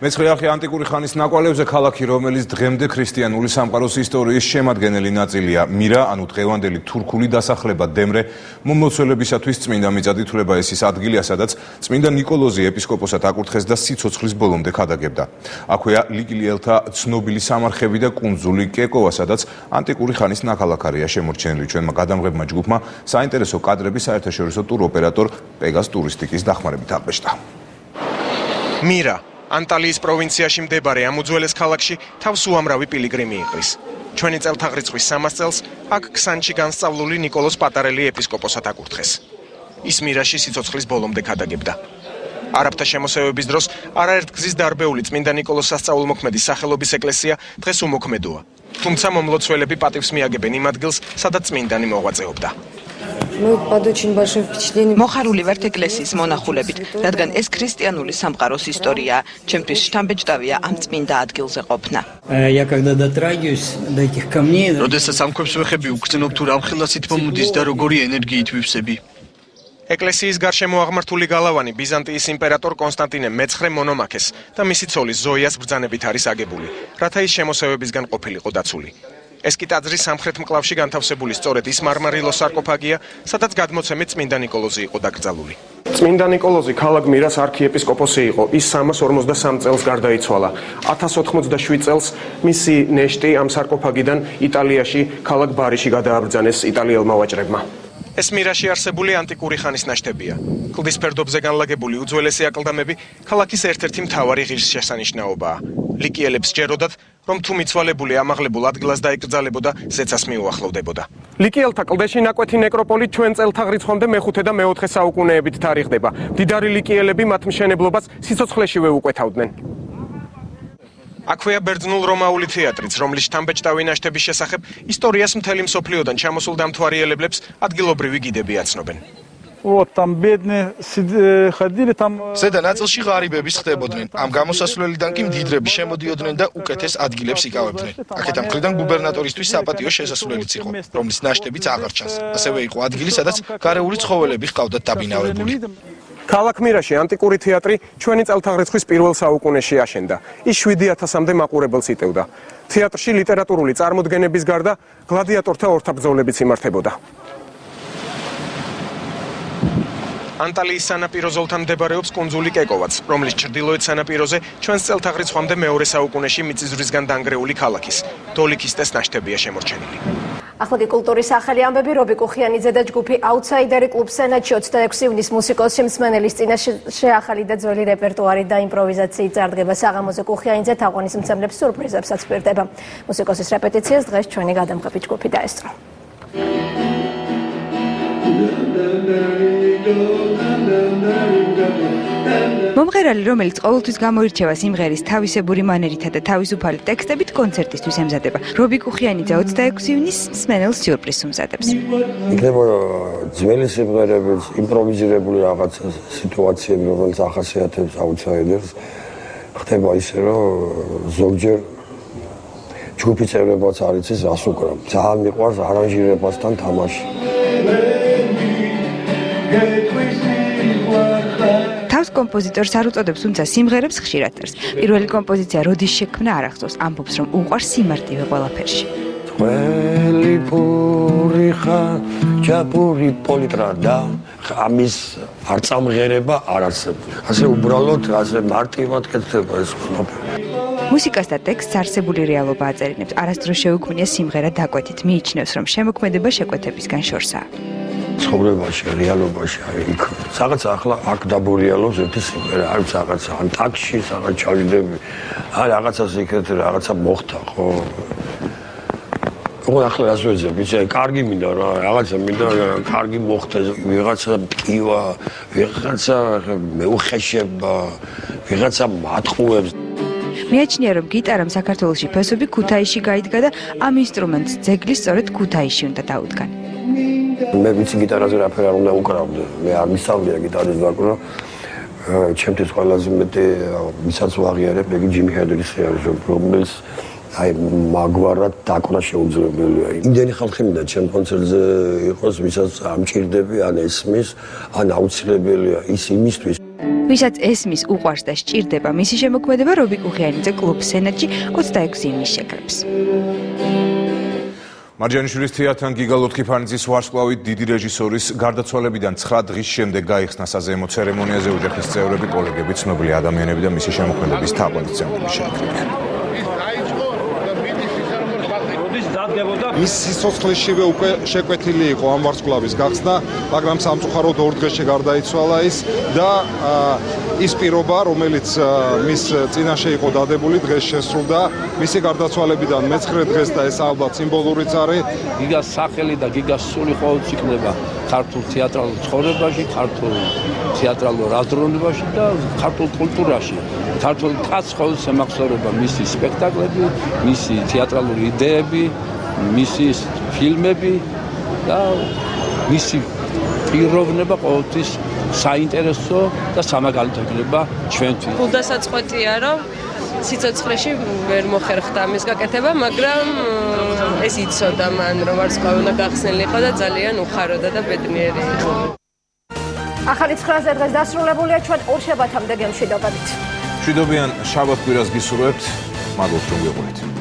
მეცხრე არხი ანტიკური ხანის ნაკვალევზე ქალაქი, რომელიც დღემდე ქრისტიანული სამყაროს ისტორიის შემადგენელი ნაწილია. მირა, ანუ დღევანდელი თურქული დასახლება დემრე, მომლოცველებისათვის წმინდა მიწად ითვლება. ეს ის ადგილია, სადაც წმინდა ნიკოლოზი ეპისკოპოსად აკურთხეს და სიცოცხლის ბოლომდე ქადაგებდა. აქვეა ლიგლიელთა ცნობილი სამარხები და კუნძული კეკოვა, სადაც ანტიკური ხანის ნაქალაქარია შემორჩენილი. ჩვენმა გადამღებმა ჯგუფმა საინტერესო კადრები საერთაშორისო ტურ ოპერატორ პეგას ტურისტიკის დახმარებით აღბეჭდა. მირა ანტალიის პროვინციაში მდებარე ამ უძველეს ქალაქში თავს უამრავი პილიგრიმი იყრის. ჩვენი წელთაღრიცხვის 300 წელს აქ ქსანჩი განსწავლული ნიკოლოზ პატარელი ეპისკოპოსად აკურთხეს. ის მირაში სიცოცხლის ბოლომდე ქადაგებდა. არაბთა შემოსევების დროს არაერთ გზის დარბეული წმინდა ნიკოლოზ სასწაულმოქმედის სახელობის ეკლესია დღეს უმოქმედოა. თუმცა მომლოცველები პატივს მიაგებენ იმ ადგილს, სადაც წმინდანი მოღვაწეობდა. მოხარული ვართ ეკლესიის მონახულებით, რადგან ეს ქრისტიანული სამყაროს ისტორიაა. ჩემთვის შთამბეჭდავია ამ წმინდა ადგილზე ყოფნა. როდესაც ამ ქვებს ვეხები, უგრძნობ თუ რა მხილასით მომდის და როგორი ენერგიით ვივსები. ეკლესიის გარშემო აღმართული გალავანი ბიზანტიის იმპერატორ კონსტანტინე მე-9 მონომაქეს და მისი ცოლის ზოიას ბრძანებით არის აგებული, რათა ის შემოსევებისგან ყოფილიყო დაცული. ეს კი ტაძრის სამხრეთ მკლავში განთავსებული სწორედ ის მარმარილოს სარკოფაგია, სადაც გადმოცემით წმინდა ნიკოლოზი იყო დაკრძალული. წმინდა ნიკოლოზი ქალაქ მირას არქიეპისკოპოსი იყო. ის 353 წელს გარდაიცვალა. 1087 წელს მისი ნეშტი ამ სარკოფაგიდან იტალიაში ქალაქ ბარიში გადააბრძანეს იტალიელმა ვაჭრებმა. ეს მირაში არსებული ანტიკური ხანის ნაშთებია. კლდის ფერდობზე განლაგებული უძველესი აკლდამები ქალაქის ერთ-ერთი მთავარი ღირსშესანიშნაობაა. ლიკიელებს ჯეროდათ, რომ თუ მიცვალებული ამაღლებულ ადგილას დაეკრძალებოდა, ზეცას მიუახლოვდებოდა. ლიკიელთა კლდეში ნაკვეთი ნეკროპოლი ჩვენ წელთაღრიცხვამდე მეხუთე და მეოთხე საუკუნეებით თარიღდება. მდიდარი ლიკიელები მათ მშენებლობას სიცოცხლეშივე უკვეთავდნენ. აქვეა ბერძნულ-რომაული თეატრიც, რომლის შთამბეჭდავი ნაშთების შესახებ ისტორიას მთელი მსოფლიოდან ჩამოსულ დამთვალიერებლებს ადგილობრივი გიდები აცნობენ. ზედა ნაწილში ღარიბების ხდებოდნენ. ამ გამოსასვლელიდან კი მდიდრები შემოდიოდნენ და უკეთეს ადგილებს იკავებდნენ. აქეთა მხრიდან გუბერნატორისთვის საპატიო შესასვლელიც იყო, რომლის ნაშთებიც აღარ ჩანს. ასევე იყო ადგილი, სადაც გარეული ცხოველები ჰყავდათ დაბინავებული. ქალაქ მირაში ანტიკური თეატრი ჩვენი წელთაღრიცხვის პირველ საუკუნეში აშენდა. ის 7000-მდე მაყურებელს იტევდა. თეატრში ლიტერატურული წარმოდგენების გარდა გლადიატორთა ორთაბრძოლებიც იმართებოდა. ანტალიის სანაპირო ზოლთან მდებარეობს კუნძული კეკოვაც, რომლის ჩრდილოეთ სანაპიროზე ჩვენს წელთაღრიცხვამდე მეორე საუკუნეში მიწისძვრისგან დანგრეული ქალაქის დოლიქისტეს ნაშთებია შემორჩენილი. ახლა კულტურის ახალი ამბები რობი კუხიანიძე და ჯგუფი აუთსაიდერი კლუბ სენატში 26 ივნისს მუსიკოსი მსმენელის წინაშე ახალი და ძველი რეპერტუარი და იმპროვიზაციით წარდგება. საღამოზე კუხიანიძე თაყვანისმცემლებს სიურპრიზებსაც პირდება. მუსიკოსის რეპეტიციას დღეს ჩვენი გადამღები ჯგუფი დაესწრო. მომღერალი, რომელიც ყოველთვის გამოირჩევა სიმღერის თავისებური მანერითა და თავისუფალი ტექსტებით, კონცერტისთვის ემზადება. რობი კუხიანიძე 26 ივნისს მსმენელს სიურპრიზს უმზადებს. იქნება ძველი სიმღერების იმპროვიზირებული რაღაც სიტუაციები, რომელიც ახასიათებს აუთსაიდერს. ხდება ისე, რომ ზოგჯერ ჯგუფის წევრებიც არ იცის რას უკრავ. ძალიან მიყვარს არანჟირებასთან თამაში. თავს კომპოზიტორს არ უწოდებს, თუმცა სიმღერებს ხშირად წერს. პირველი კომპოზიცია როდის შექმნა არ ახსოვს, ამბობს, რომ უყვარს სიმარტივე ყველაფერში. ყველი პური ხა, ჯაპური პოლიტრა და ამის არ წამღერება არ არსებობს. ასე უბრალოდ ასე მარტივად კეთდება ეს ყველაფერი. მუსიკას და ტექსტს არსებული რეალობა აწერინებს. არასდროს შეუქმნია სიმღერა დაკვეთით, მიიჩნევს, რომ შემოქმედება შეკვეთებისგან შორსაა. ცხოვრებაში, რეალობაში იქ რაღაც ახლა აქ დაბურიალობს ერთი სიმღერა, არის რაღაცა ან ტაქსში, რაღაც ჩავიდები, ან რაღაცას იქეთ რაღაცა მოხდა, ხო? ხო ახლა რას ვეძებ, იცი, კარგი მინდა რა, რაღაცა მინდა, კარგი მოხდა, ვიღაცა მტკივა, ვიღაცა მეუხეშება, ვიღაცა მათხოვებს. მიაჩნია, რომ გიტარამ საქართველოში ფესვები ქუთაისში გაიდგა და ამ ინსტრუმენტს ძეგლი სწორედ ქუთაისში უნდა დაუდგან. მე ვიცი გიტარაზე რაფერ არ უნდა უკრავდე. მე არ მისწავლია გიტარის დაკვრა. ჩემთვის ყველაზე მეტი ვისაც ვაღიარებ, იგი ჯიმი ჰენდრიქსი არის, რომელიც აი მაგვარად დაკვრა შეუძლებელია. იმდენი ხალხი მინდა ჩემ კონცერტზე იყოს, ვისაც ამჭირდები, ან ესმის, ან აუცილებელია ის იმისთვის. ვისაც ესმის, უყვარს და სჭირდება მისი შემოქმედება, რობი კუხიანიძე კლუბ სენატში 26 ივნისს შეკრებს. მარჯანიშვილის თეატრთან გიგა ლოთხიფანიძის ვარსკვლავით დიდი რეჟისორის გარდაცვალებიდან 9 დღის შემდეგ გაიხსნა საზეიმო ცერემონიაზე ოჯახის წევრები, კოლეგები, ცნობილი ადამიანები და მისი შემოქმედების თაყვანისმცემლები შეიკრიბნენ. ის სიცოცხლეშივე უკვე შეკვეთილი იყო ამ ვარსკვლავის გახსნა, მაგრამ სამწუხაროდ 2 დღეში გარდაიცვალა ის და ის პირობა, რომელიც მის წინაშე იყო დადებული, დღეს შესრულდა. მისი გარდაცვალებიდან მე-9 დღეს და ეს ალბათ სიმბოლურიც არის. გიგას სახელი და გიგას სული ყოველთვის იქნება ქართულ თეატრალურ ცხოვრებაში, ქართულ თეატრალურ აზროვნებაში და ქართულ კულტურაში. ქართულ კაცს ყოველთვის ემახსოვრება მისი სპექტაკლები, მისი თეატრალური იდეები, მისი ფილმები და მისი პიროვნება ყოველთვის საინტერესო და სამაგალითო იქნება ჩვენთვის. გულდასაწყვეტია, რომ სიცოცხლეში ვერ მოხერხდა ამის გაკეთება, მაგრამ ეს იცოდა მან, რომ ვარსკვლავი უნდა გახსნილიყო და ძალიან უხაროდა და ბედნიერი იყო. ახალი 9-ზე დღეს დასრულებულია, ჩვენ ორშაბათამდე გემშვიდობებით. მშვიდობიან შაბათ კვირას გისურვებთ. მადლობთ რომ გიყურეთ.